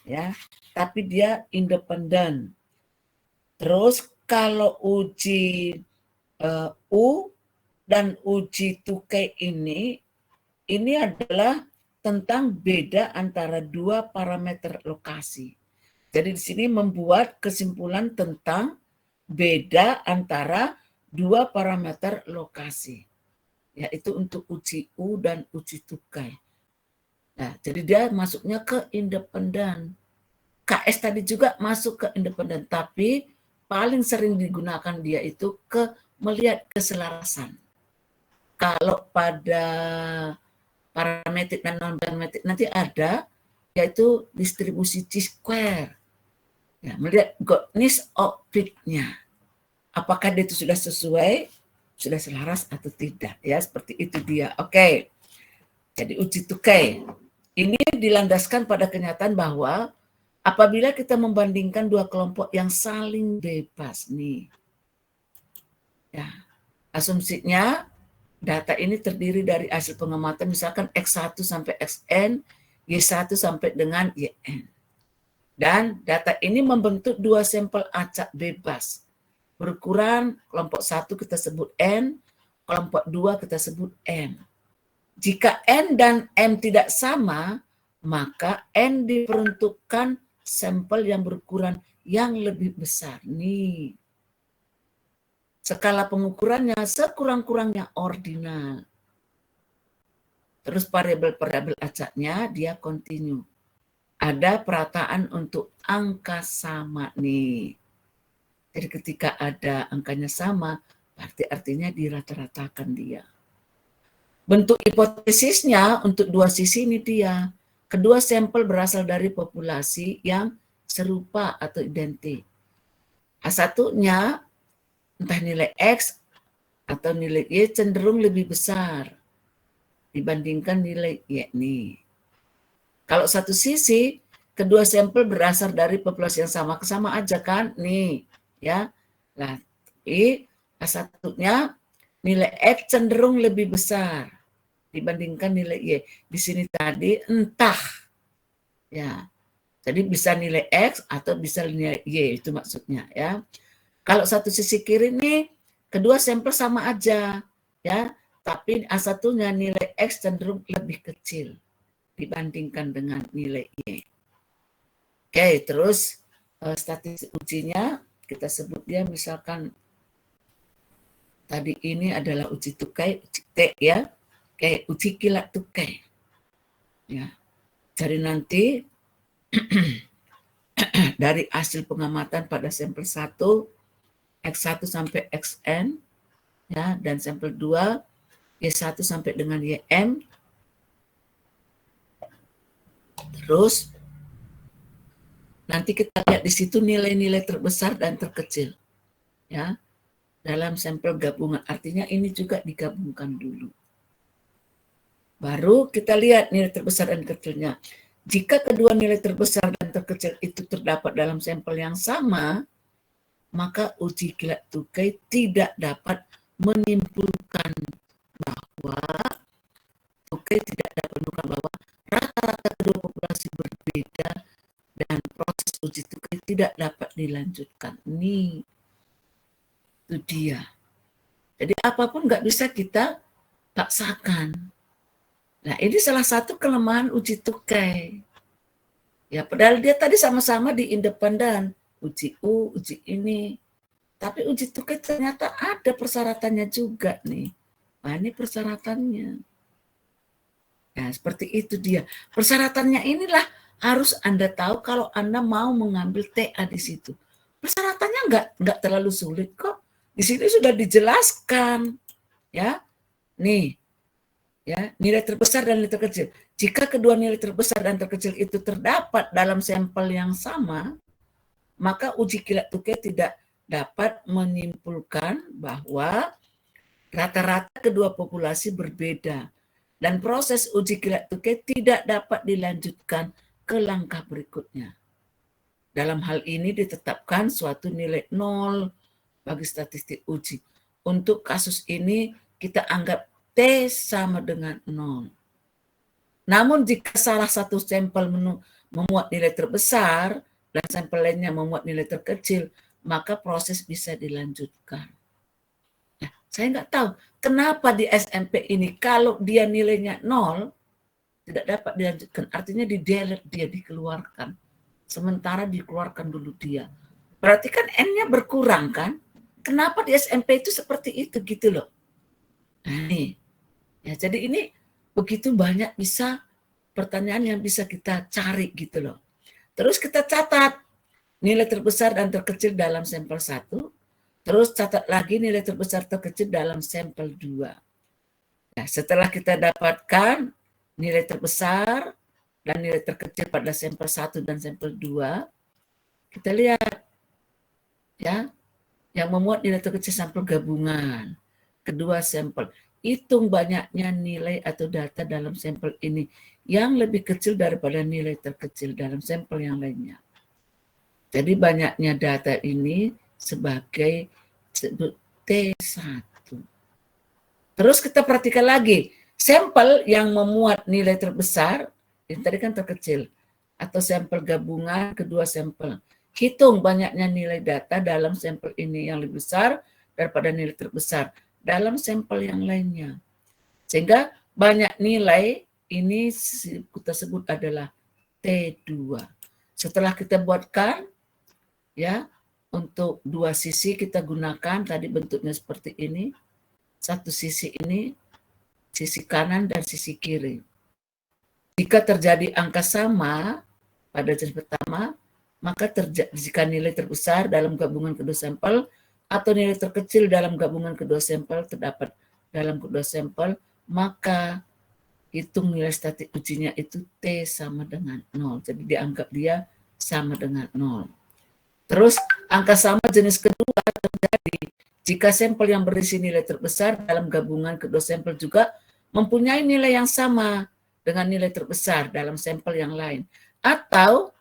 ya, tapi dia independen. Terus kalau uji U dan uji tukai ini adalah tentang beda antara dua parameter lokasi. Jadi di sini membuat kesimpulan tentang beda antara dua parameter lokasi, yaitu untuk uji U dan uji tukai. Nah, jadi dia masuknya ke independen. KS tadi juga masuk ke independen, tapi paling sering digunakan dia itu ke melihat keselarasan. Kalau pada parametrik dan non-parametrik nanti ada, yaitu distribusi Chi-square. Ya, melihat goodness objeknya. Apakah dia itu sudah sesuai, sudah selaras atau tidak. Ya, seperti itu dia. Oke. Jadi uji tukai. Ini dilandaskan pada kenyataan bahwa apabila kita membandingkan dua kelompok yang saling bebas nih. Ya, asumsinya data ini terdiri dari hasil pengamatan misalkan X1 sampai Xn, Y1 sampai dengan Yn. Dan data ini membentuk dua sampel acak bebas. Berukuran kelompok 1 kita sebut N, kelompok 2 kita sebut M. Jika N dan M tidak sama, maka N diperuntukkan sampel yang berukuran yang lebih besar. Nih. Skala pengukurannya sekurang-kurangnya ordinal. Terus variabel-variabel acaknya dia kontinu. Ada perataan untuk angka sama nih. Jadi ketika ada angkanya sama, berarti artinya dirata-ratakan dia. Bentuk hipotesisnya untuk dua sisi ini dia. Kedua sampel berasal dari populasi yang serupa atau identik. A1-nya entah nilai X atau nilai Y cenderung lebih besar dibandingkan nilai Y nih. Kalau satu sisi, kedua sampel berasal dari populasi yang sama aja kan, nih, ya. Nah, tapi A1-nya nilai X cenderung lebih besar dibandingkan nilai Y. Di sini tadi entah Ya. Jadi bisa nilai X atau bisa nilai Y, itu maksudnya ya. Kalau satu sisi kiri nih, kedua sampel sama aja ya, tapi A1-nya nilai X cenderung lebih kecil dibandingkan dengan nilai Y. Oke, terus statistik ujinya kita sebut dia misalkan tadi ini adalah uji tukai, uji T ya, kayak uji kilat tukai. Ya. Jadi nanti dari hasil pengamatan pada sampel 1 X1 sampai XN ya, dan sampel 2 Y1 sampai dengan YM. Terus nanti kita lihat di situ nilai-nilai terbesar dan terkecil ya dalam sampel gabungan. Artinya ini juga digabungkan dulu. Baru kita lihat nilai terbesar dan kecilnya. Jika kedua nilai terbesar dan terkecil itu terdapat dalam sampel yang sama, maka uji kilat tukai tidak dapat menyimpulkan bahwa rata-rata kedua populasi berbeda dan proses uji tukai tidak dapat dilanjutkan. Ini itu dia. Jadi apapun nggak bisa kita paksakan. Nah ini salah satu kelemahan uji tukai. Ya padahal dia tadi sama-sama di independen, uji U, uji ini. Tapi uji tukai ternyata ada persyaratannya juga nih. Nah ini persyaratannya. Nah seperti itu dia. Persyaratannya inilah harus Anda tahu kalau Anda mau mengambil TA di situ. Persyaratannya nggak terlalu sulit kok. Di sini sudah dijelaskan, ya. Nih, ya, nilai terbesar dan nilai terkecil. Jika kedua nilai terbesar dan terkecil itu terdapat dalam sampel yang sama, maka uji kilat tukai tidak dapat menyimpulkan bahwa rata-rata kedua populasi berbeda dan proses uji kilat tukai tidak dapat dilanjutkan ke langkah berikutnya. Dalam hal ini ditetapkan suatu nilai 0 bagi statistik uji. Untuk kasus ini kita anggap T sama dengan 0. Namun jika salah satu sampel memuat nilai terbesar dan sampel lainnya memuat nilai terkecil, maka proses bisa dilanjutkan. Nah, saya nggak tahu kenapa di SMP ini kalau dia nilainya 0 tidak dapat dilanjutkan, artinya di delete dia, dikeluarkan. Sementara dikeluarkan dulu dia. Berarti kan N-nya berkurang kan? Kenapa di SMP itu seperti itu gitu loh. Nah, nih. Ya, jadi ini begitu banyak bisa pertanyaan yang bisa kita cari gitu loh. Terus kita catat nilai terbesar dan terkecil dalam sampel 1, terus catat lagi nilai terbesar terkecil dalam sampel 2. Nah, setelah kita dapatkan nilai terbesar dan nilai terkecil pada sampel 1 dan sampel 2, kita lihat ya, yang memuat nilai terkecil sampel gabungan. Kedua sampel, hitung banyaknya nilai atau data dalam sampel ini yang lebih kecil daripada nilai terkecil dalam sampel yang lainnya. Jadi banyaknya data ini sebagai T1. Terus kita perhatikan lagi, sampel yang memuat nilai terbesar, ini tadi kan terkecil, atau sampel gabungan kedua sampel. Hitung banyaknya nilai data dalam sampel ini yang lebih besar daripada nilai terbesar dalam sampel yang lainnya. Sehingga banyak nilai ini kita sebut adalah T2. Setelah kita buatkan, ya, untuk dua sisi kita gunakan, tadi bentuknya seperti ini. Satu sisi ini, sisi kanan dan sisi kiri. Jika terjadi angka sama pada jenis pertama, maka jika nilai terbesar dalam gabungan kedua sampel atau nilai terkecil dalam gabungan kedua sampel terdapat dalam kedua sampel, maka hitung nilai statistik ujinya itu T sama dengan 0. Jadi dianggap dia sama dengan 0. Terus angka sama jenis kedua terjadi jika sampel yang berisi nilai terbesar dalam gabungan kedua sampel juga mempunyai nilai yang sama dengan nilai terbesar dalam sampel yang lain. Atau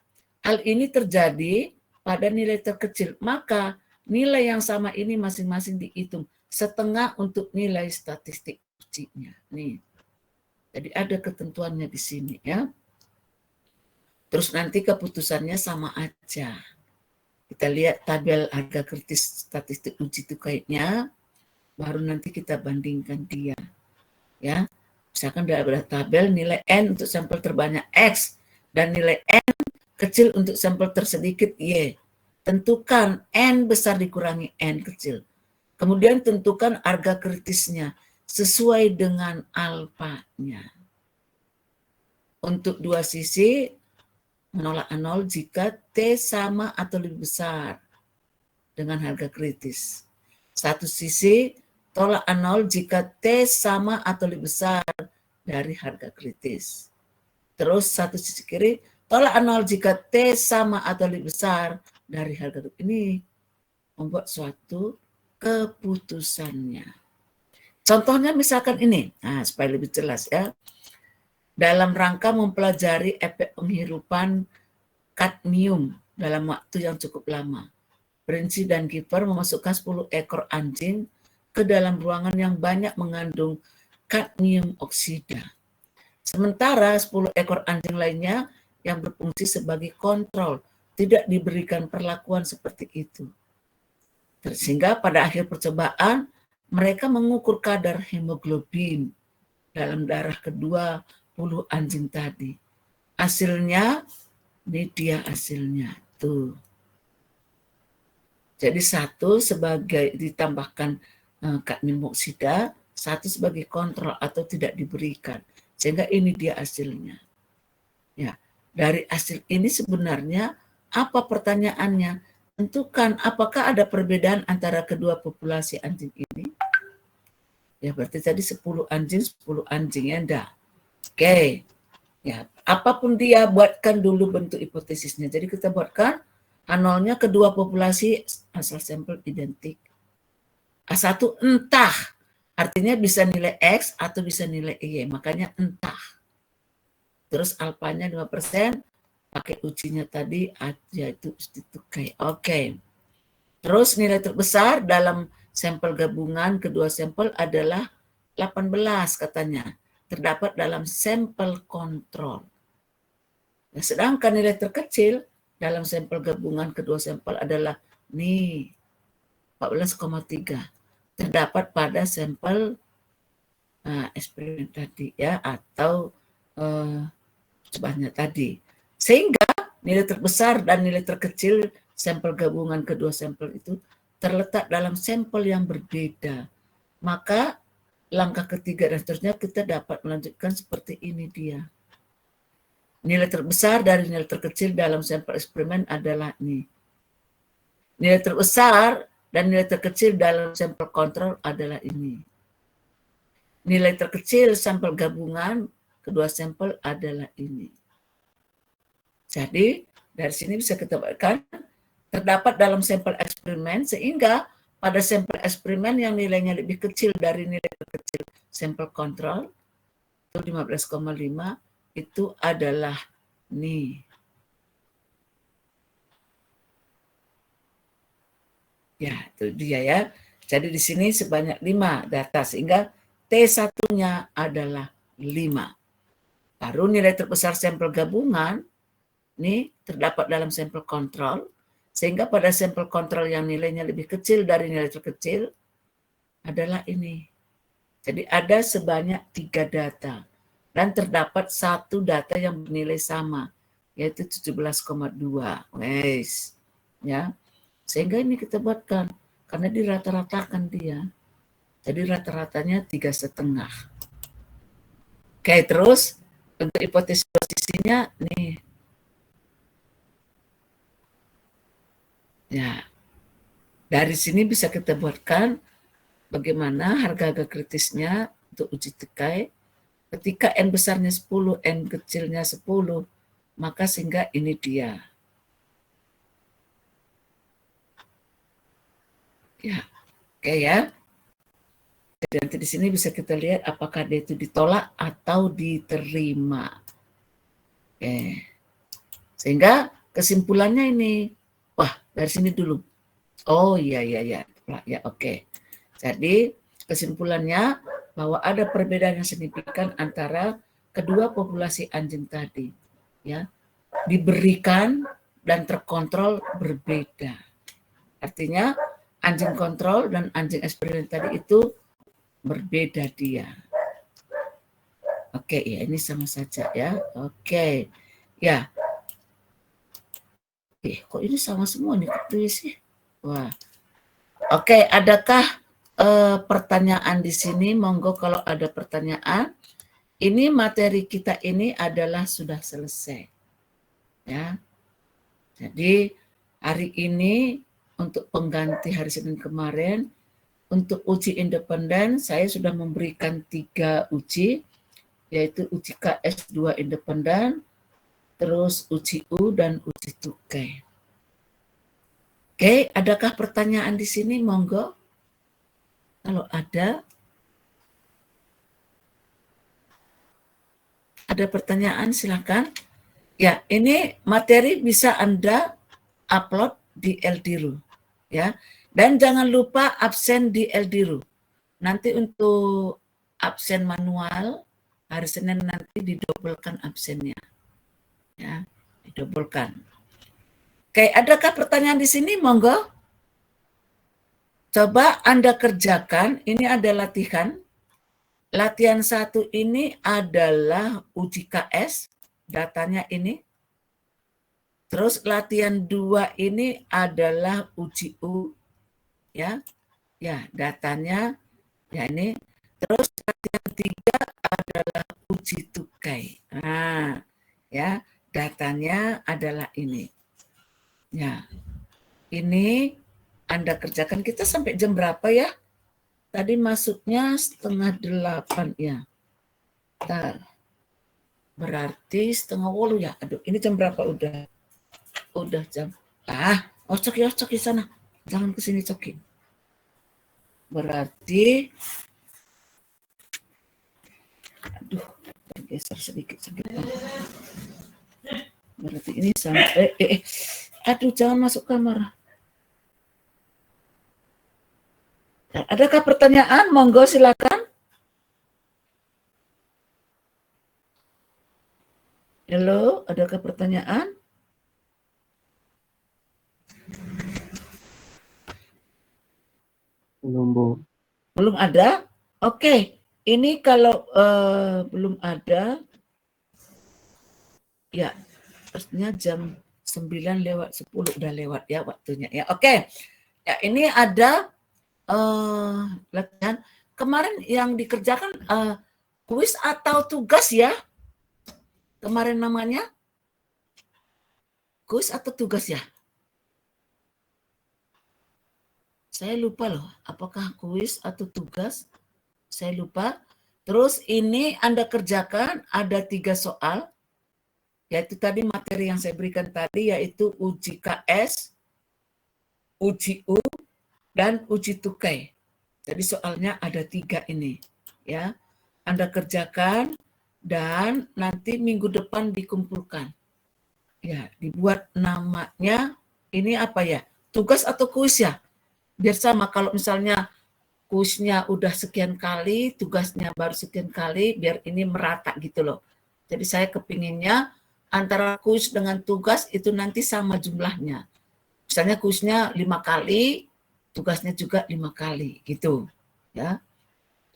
hal ini terjadi pada nilai terkecil, maka nilai yang sama ini masing-masing dihitung setengah untuk nilai statistik ujinya. Nih. Jadi ada ketentuannya di sini ya. Terus nanti keputusannya sama aja. Kita lihat tabel harga kritis statistik uji tukainya, baru nanti kita bandingkan dia. Ya, misalkan ada tabel nilai N untuk sampel terbanyak X dan nilai N kecil untuk sampel tersedikit Y. Tentukan N besar dikurangi N kecil. Kemudian tentukan harga kritisnya sesuai dengan alfanya. Untuk dua sisi, menolak nol jika T sama atau lebih besar dengan harga kritis. Satu sisi, tolak nol jika T sama atau lebih besar dari harga kritis. Terus satu sisi kiri, tolak nol jika T sama atau lebih besar dari harga kritis. Ini membuat suatu keputusannya. Contohnya misalkan ini, nah, supaya lebih jelas ya. Dalam rangka mempelajari efek penghirupan kadmium dalam waktu yang cukup lama, Brinci dan Kiefer memasukkan 10 ekor anjing ke dalam ruangan yang banyak mengandung kadmium oksida. Sementara 10 ekor anjing lainnya yang berfungsi sebagai kontrol tidak diberikan perlakuan seperti itu. Sehingga pada akhir percobaan mereka mengukur kadar hemoglobin dalam darah kedua 10 anjing tadi. Hasilnya, ini dia hasilnya tuh. Jadi satu sebagai ditambahkan kadmium oksida, satu sebagai kontrol atau tidak diberikan. Sehingga ini dia hasilnya. Ya, dari hasil ini sebenarnya apa pertanyaannya? Tentukan apakah ada perbedaan antara kedua populasi anjing ini? Ya berarti tadi 10 anjing ya enggak. Oke. Ya, apapun dia buatkan dulu bentuk hipotesisnya. Jadi kita buatkan A0-nya kedua populasi asal sampel identik. A1 entah. Artinya bisa nilai X atau bisa nilai Y. Makanya entah. Terus alfanya 5%. Pakai ujinya tadi yaitu uji tukai. Oke. Terus nilai terbesar dalam sampel gabungan kedua sampel adalah 18 katanya. Terdapat dalam sampel kontrol. Nah, sedangkan nilai terkecil dalam sampel gabungan kedua sampel adalah nih 14,3. Terdapat pada sampel eksperimen tadi ya atau sebanyak tadi. Sehingga nilai terbesar dan nilai terkecil sampel gabungan kedua sampel itu terletak dalam sampel yang berbeda. Maka langkah ketiga dan seterusnya kita dapat melanjutkan seperti ini dia. Nilai terbesar dari nilai terkecil dalam sampel eksperimen adalah ini. Nilai terbesar dan nilai terkecil dalam sampel kontrol adalah ini. Nilai terkecil sampel gabungan kedua sampel adalah ini. Jadi dari sini bisa kita bacakan terdapat dalam sampel eksperimen sehingga pada sampel eksperimen yang nilainya lebih kecil dari nilai terkecil sampel kontrol itu 15,5 itu adalah nih. Ya, itu dia ya. Jadi di sini sebanyak 5 data sehingga T1-nya adalah 5. Baru nilai terbesar sampel gabungan ini terdapat dalam sampel kontrol sehingga pada sampel kontrol yang nilainya lebih kecil dari nilai terkecil adalah ini. Jadi ada sebanyak 3 data dan terdapat 1 data yang bernilai sama yaitu 17,2. Wes. Ya. Sehingga ini kita buatkan karena dirata-ratakan dia. Jadi rata-ratanya 3,5. Oke, terus untuk hipotesis posisinya nih. Ya, dari sini bisa kita buatkan bagaimana harga-harga kritisnya untuk uji tukai. Ketika N besarnya 10, N kecilnya 10, maka sehingga ini dia. Ya, oke ya. Jadi nanti di sini bisa kita lihat apakah dia itu ditolak atau diterima. Oke. Sehingga kesimpulannya ini, wah dari sini dulu. Oh iya, ya oke. Jadi kesimpulannya bahwa ada perbedaan yang signifikan antara kedua populasi anjing tadi, ya. diberikan dan terkontrol berbeda. Artinya anjing kontrol dan anjing eksperimen tadi itu berbeda dia. Oke, ya ini sama saja ya. Oke, ya. Kok ini sama semua nih tulis sih? Wah. Oke, adakah pertanyaan di sini? Monggo kalau ada pertanyaan. Ini materi kita ini adalah sudah selesai. Ya. Jadi hari ini untuk pengganti hari Senin kemarin, untuk uji independen saya sudah memberikan 3 uji, yaitu uji KS 2 independen, terus uji U dan uji tukai. Oke, adakah pertanyaan di sini? Monggo. Kalau ada pertanyaan silakan. Ya, ini materi bisa Anda upload di LDRU ya. Dan jangan lupa absen di LDRU. Nanti untuk absen manual hari Senin nanti didobelkan absennya. Ya, didobelkan. Oke, adakah pertanyaan di sini? Monggo. Coba Anda kerjakan, ini ada latihan. Latihan 1 ini adalah uji KS, datanya ini. Terus latihan 2 ini adalah uji U, ya. Ya, datanya ya ini. Terus latihan 3 adalah uji tukai. Nah, ya, datanya adalah ini. Ya. Ini Anda kerjakan. Kita sampai jam berapa ya? Tadi masuknya 7:30 ya. Bentar. Berarti 7:30 ya. Aduh, ini jam berapa udah? Udah jam. Coki sana. Jangan ke sini Coki. Berarti aduh, geser sedikit. Berarti ini sampai aduh, jangan masuk kamar. Adakah pertanyaan? Monggo silakan. Halo, adakah pertanyaan? Belum, Bu. Belum ada? Oke, ini kalau belum ada, ya, pastinya jam 9:10 udah lewat ya waktunya ya. Oke, ya ini ada latihan. Kemarin yang dikerjakan kuis atau tugas ya? Kemarin namanya kuis atau tugas ya? Saya lupa loh, apakah kuis atau tugas? Saya lupa. Terus ini Anda kerjakan ada 3 soal, yaitu tadi materi yang saya berikan tadi, yaitu uji KS, uji U, dan uji tukai. Jadi soalnya ada 3 ini. Ya, Anda kerjakan dan nanti minggu depan dikumpulkan. Ya, dibuat namanya, ini apa ya? Tugas atau kuis ya? Biar sama, kalau misalnya kuisnya udah sekian kali, tugasnya baru sekian kali, biar ini merata gitu loh. Jadi saya kepinginnya antara kuis dengan tugas itu nanti sama jumlahnya. Misalnya kuisnya 5 kali, tugasnya juga 5 kali gitu. Ya.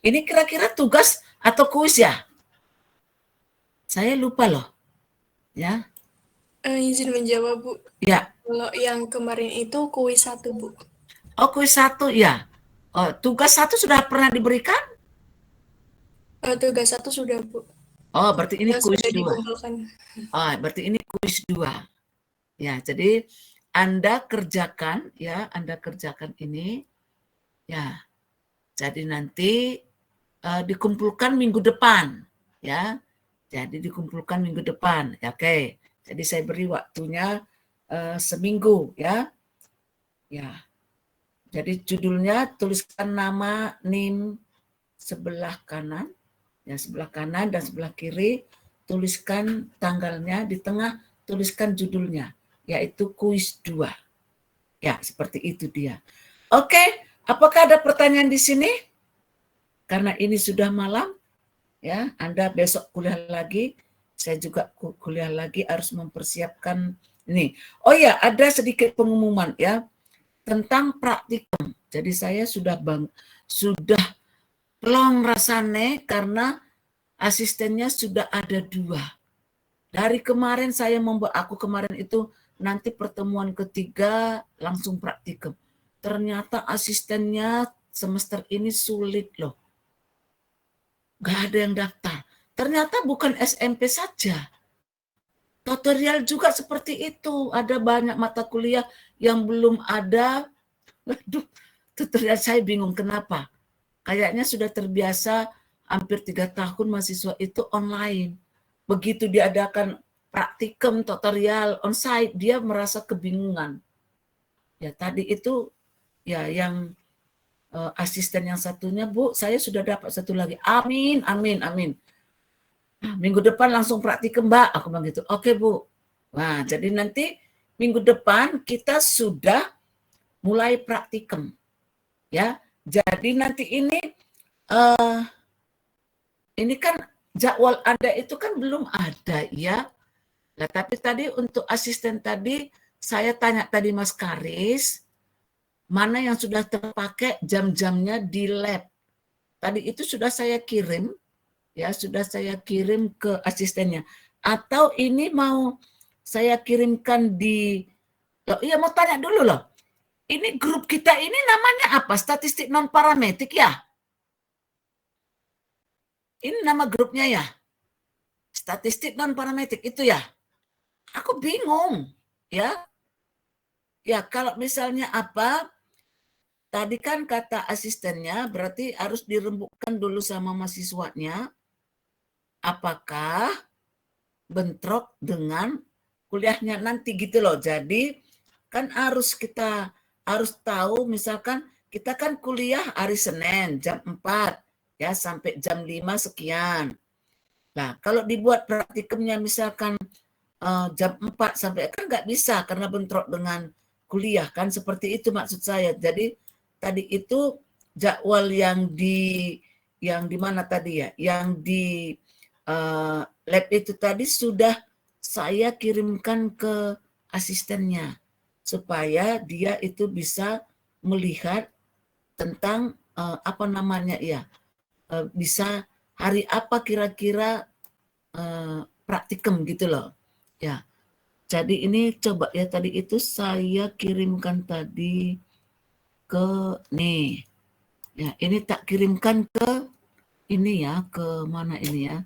Ini kira-kira tugas atau kuis ya? Saya lupa loh. Ya. Izin menjawab, Bu. Ya. Kalau yang kemarin itu kuis 1, Bu. Oh, kuis 1 ya. Oh, tugas 1 sudah pernah diberikan? Tugas 1 sudah, Bu. Oh, berarti ini kuis 2. Oh, berarti ini kuis 2. Ya, jadi Anda kerjakan ya, Anda kerjakan ini. Ya. Jadi nanti dikumpulkan minggu depan ya. Jadi dikumpulkan minggu depan. Ya, oke. Jadi saya beri waktunya seminggu ya. Ya. Jadi judulnya tuliskan nama NIM sebelah kanan, ya sebelah kanan dan sebelah kiri tuliskan tanggalnya, di tengah tuliskan judulnya, yaitu kuis 2. Ya, seperti itu dia. Oke, apakah ada pertanyaan di sini? Karena ini sudah malam, ya, Anda besok kuliah lagi. saya juga kuliah lagi harus mempersiapkan ini. Oh ya, ada sedikit pengumuman ya tentang praktikum. Jadi saya sudah pelong rasane karena asistennya sudah ada 2. Dari kemarin aku kemarin itu nanti pertemuan ketiga langsung praktikum. Ternyata asistennya semester ini sulit loh. Gak ada yang daftar. Ternyata bukan SMP saja. Tutorial juga seperti itu. Ada banyak mata kuliah yang belum ada. Waduh, tutorial saya bingung kenapa. Kayaknya sudah terbiasa hampir 3 tahun mahasiswa itu online. Begitu diadakan praktikum tutorial onsite, dia merasa kebingungan. Ya tadi itu ya yang asisten yang satunya, Bu, saya sudah dapat satu lagi. Amin, amin, amin. Minggu depan langsung praktikum, Mbak. Aku bilang gitu. Oke, Bu. Nah, jadi nanti minggu depan kita sudah mulai praktikum. Ya. Jadi nanti ini kan jadwal Anda itu kan belum ada ya. Nah, tapi tadi untuk asisten tadi saya tanya tadi Mas Karis, mana yang sudah terpakai jam-jamnya di lab. Tadi itu sudah saya kirim, ya sudah saya kirim ke asistennya. Atau ini mau saya kirimkan loh, iya mau tanya dulu loh. Ini grup kita ini namanya apa? Statistik non parametrik ya? Ini nama grupnya ya? Statistik non parametrik itu ya? Aku bingung, ya. Ya kalau misalnya apa? Tadi kan kata asistennya berarti harus dirembukkan dulu sama mahasiswanya. Apakah bentrok dengan kuliahnya nanti gitu loh. Jadi kan kita harus tahu misalkan kita kan kuliah hari Senin jam 4 ya sampai jam 5 sekian. Nah, kalau dibuat praktikumnya misalkan jam 4 sampai kan nggak bisa karena bentrok dengan kuliah kan seperti itu maksud saya. Jadi tadi itu jadwal yang di mana tadi ya? Yang di lab itu tadi sudah saya kirimkan ke asistennya supaya dia itu bisa melihat tentang apa namanya ya, bisa hari apa kira-kira praktikum gitu loh ya. Jadi ini coba ya tadi itu saya kirimkan tadi ke nih ya, ini tak kirimkan ke ini ya, ke mana ini ya,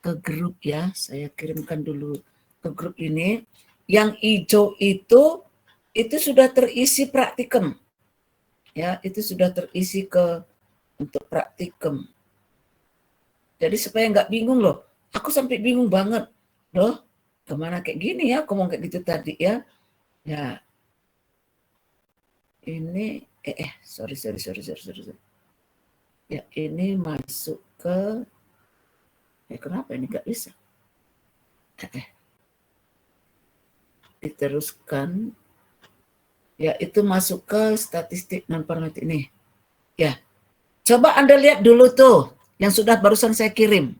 ke grup ya, saya kirimkan dulu ke grup ini. Yang hijau itu sudah terisi praktikum ya, itu sudah terisi untuk praktikum. Jadi supaya nggak bingung loh, aku sampai bingung banget loh, kemana kayak gini ya, aku ngomong kayak gitu tadi ya. Ya, ini sorry. Ya ini masuk ke, kenapa ini nggak bisa? Diteruskan. Ya itu masuk ke statistik non parametrik ini. Ya, coba Anda lihat dulu tuh yang sudah barusan saya kirim.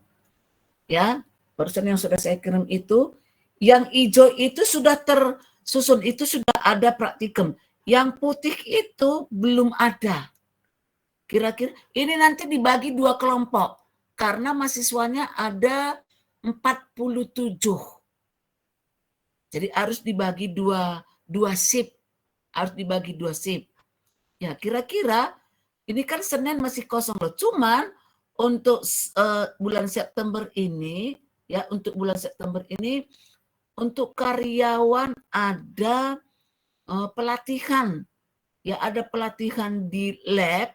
Ya, barusan yang sudah saya kirim itu, yang hijau itu sudah tersusun, itu sudah ada praktikum. Yang putih itu belum ada. Kira-kira ini nanti dibagi 2 kelompok karena mahasiswanya ada 47. Jadi harus dibagi dua shift. Harus dibagi 2 shift. Ya, kira-kira ini kan Senin masih kosong loh. Cuman untuk bulan September ini ya, untuk bulan September ini untuk karyawan ada pelatihan. Ya, ada pelatihan di lab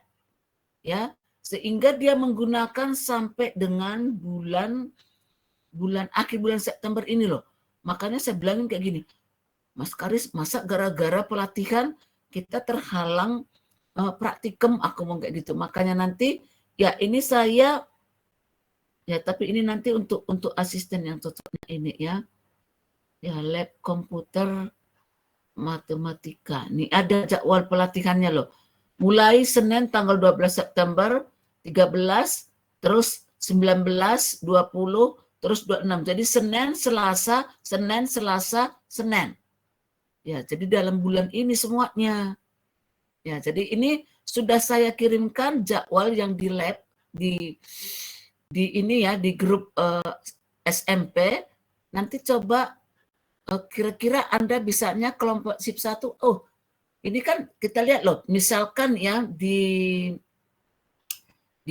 ya, sehingga dia menggunakan sampai dengan akhir bulan September ini loh. Makanya saya bilangin kayak gini, Mas Karis, masa gara-gara pelatihan kita terhalang praktikum, aku mau kayak gitu. Makanya nanti ya ini saya ya, tapi ini nanti untuk asisten yang cocoknya ini ya. Ya, lab komputer matematika. Nih ada jadwal pelatihannya loh. Mulai Senin tanggal 12 September, 13, terus 19, 20, terus 26. Jadi Senin, Selasa, Senin, Selasa, Senin. Ya, jadi dalam bulan ini semuanya. Ya, jadi ini sudah saya kirimkan jadwal yang di lab di ini ya, di grup SMP. Nanti coba kira-kira Anda bisanya kelompok SIP 1. Oh, ini kan kita lihat loh, misalkan ya di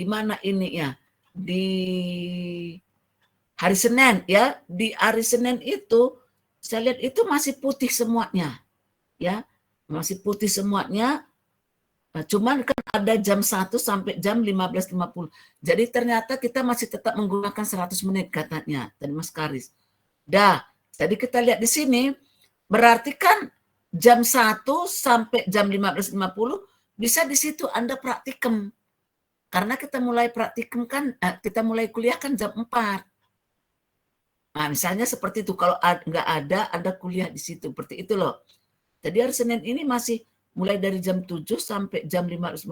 mana ini ya? Di hari Senin ya, di hari Senin itu saya lihat itu masih putih semuanya. Ya, masih putih semuanya. Nah, cuman kan ada jam 1 sampai jam 15.50. Jadi ternyata kita masih tetap menggunakan 100 menit katanya dari Mas Karis. Dah, jadi kita lihat di sini, berarti kan jam 1 sampai jam 15.50 bisa di situ Anda praktikum. Karena kita mulai praktikum kan, kita mulai kuliah kan jam 4. Nah, misalnya seperti itu, kalau nggak ada, Anda kuliah di situ, seperti itu loh. Jadi hari Senin ini masih mulai dari jam 7 sampai jam 15.50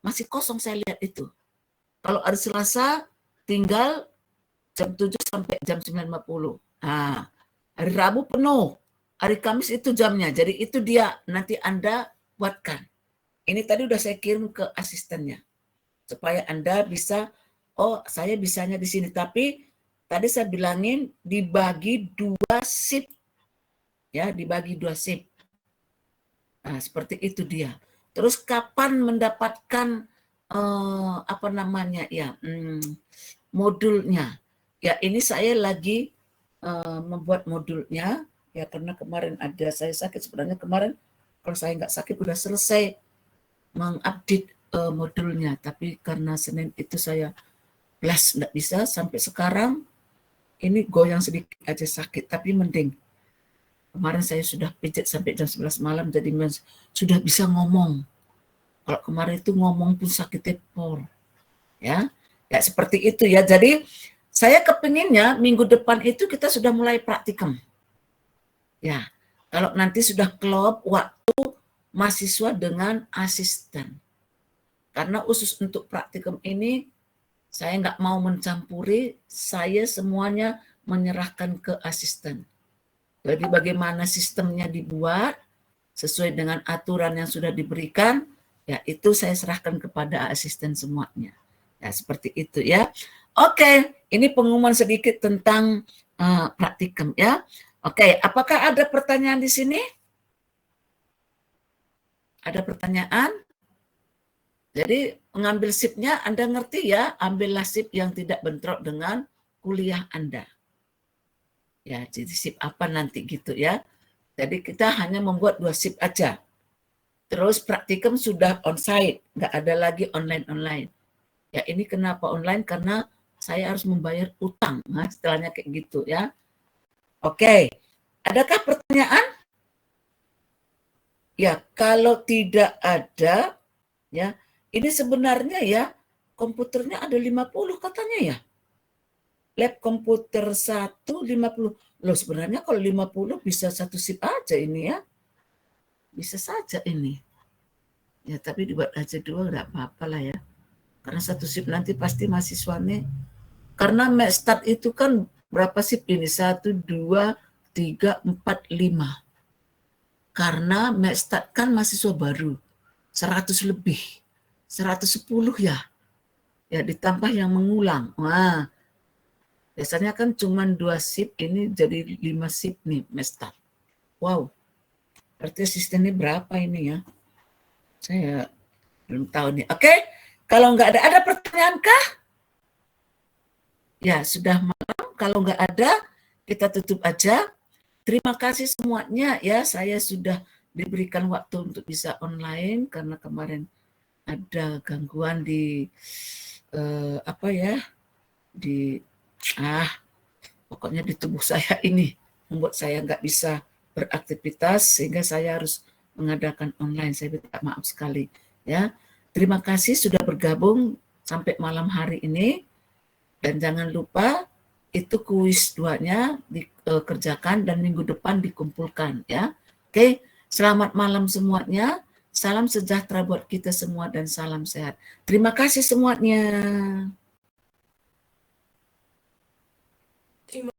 masih kosong saya lihat itu. Kalau hari Selasa tinggal jam 7 sampai jam 9.50. Nah, hari Rabu penuh. Hari Kamis itu jamnya. Jadi itu dia nanti Anda buatkan. Ini tadi udah saya kirim ke asistennya. Supaya Anda bisa, oh saya bisanya di sini. Tapi tadi saya bilangin dibagi 2 shift. Ya, dibagi 2 shift. Nah, seperti itu dia. Terus kapan mendapatkan apa namanya ya modulnya? Ya ini saya lagi membuat modulnya ya karena kemarin ada saya sakit sebenarnya kemarin kalau saya nggak sakit udah selesai mengupdate modulnya tapi karena Senin itu saya plus nggak bisa sampai sekarang ini goyang sedikit aja sakit tapi mending. Kemarin saya sudah pijat sampai jam 11 malam, jadi sudah bisa ngomong. Kalau kemarin itu ngomong pun sakit tepor. Ya, ya seperti itu ya. Jadi saya kepinginnya minggu depan itu kita sudah mulai praktikum. Ya, kalau nanti sudah klop waktu mahasiswa dengan asisten. Karena khusus untuk praktikum ini, saya nggak mau mencampuri, saya semuanya menyerahkan ke asisten. Jadi bagaimana sistemnya dibuat sesuai dengan aturan yang sudah diberikan, ya itu saya serahkan kepada asisten semuanya. Ya seperti itu ya. Oke, ini pengumuman sedikit tentang praktikum ya. Oke, apakah ada pertanyaan di sini? Ada pertanyaan? Jadi mengambil SIP-nya Anda ngerti ya, ambillah SIP yang tidak bentrok dengan kuliah Anda. Ya, jadi SIP apa nanti gitu ya. Jadi kita hanya membuat 2 SIP aja. Terus praktikum sudah onsite, nggak ada lagi online-online. Ya ini kenapa online? Karena saya harus membayar utang. Nah, setelahnya kayak gitu ya. Oke, adakah pertanyaan? Ya, kalau tidak ada, ya ini sebenarnya ya komputernya ada 50 katanya ya. Lab komputer 1 50. Loh sebenarnya kalau 50 bisa 1 SIP aja ini ya. Bisa saja ini. Ya tapi dibuat aja 2 enggak apa-apa lah ya. Karena 1 SIP nanti pasti mahasiswanya. Karena Mekstart itu kan berapa SIP ini? 1, 2, 3, 4, 5. Karena Mekstart kan mahasiswa baru. 100 lebih. 110 ya. Ya ditambah yang mengulang. Wah. Biasanya kan cuma 2 SIP, ini jadi 5 SIP nih, Mekstart. Wow, berarti sistemnya berapa ini ya? Saya belum tahu nih. Oke, kalau nggak ada pertanyaan kah? Ya, sudah malam. Kalau nggak ada, kita tutup aja. Terima kasih semuanya ya, saya sudah diberikan waktu untuk bisa online, karena kemarin ada gangguan di, pokoknya di tubuh saya ini membuat saya nggak bisa beraktivitas sehingga saya harus mengadakan online. Saya minta maaf sekali ya. Terima kasih sudah bergabung sampai malam hari ini dan jangan lupa itu kuis 2-nya dikerjakan dan minggu depan dikumpulkan ya. Oke, selamat malam semuanya. Salam sejahtera buat kita semua dan salam sehat. Terima kasih semuanya.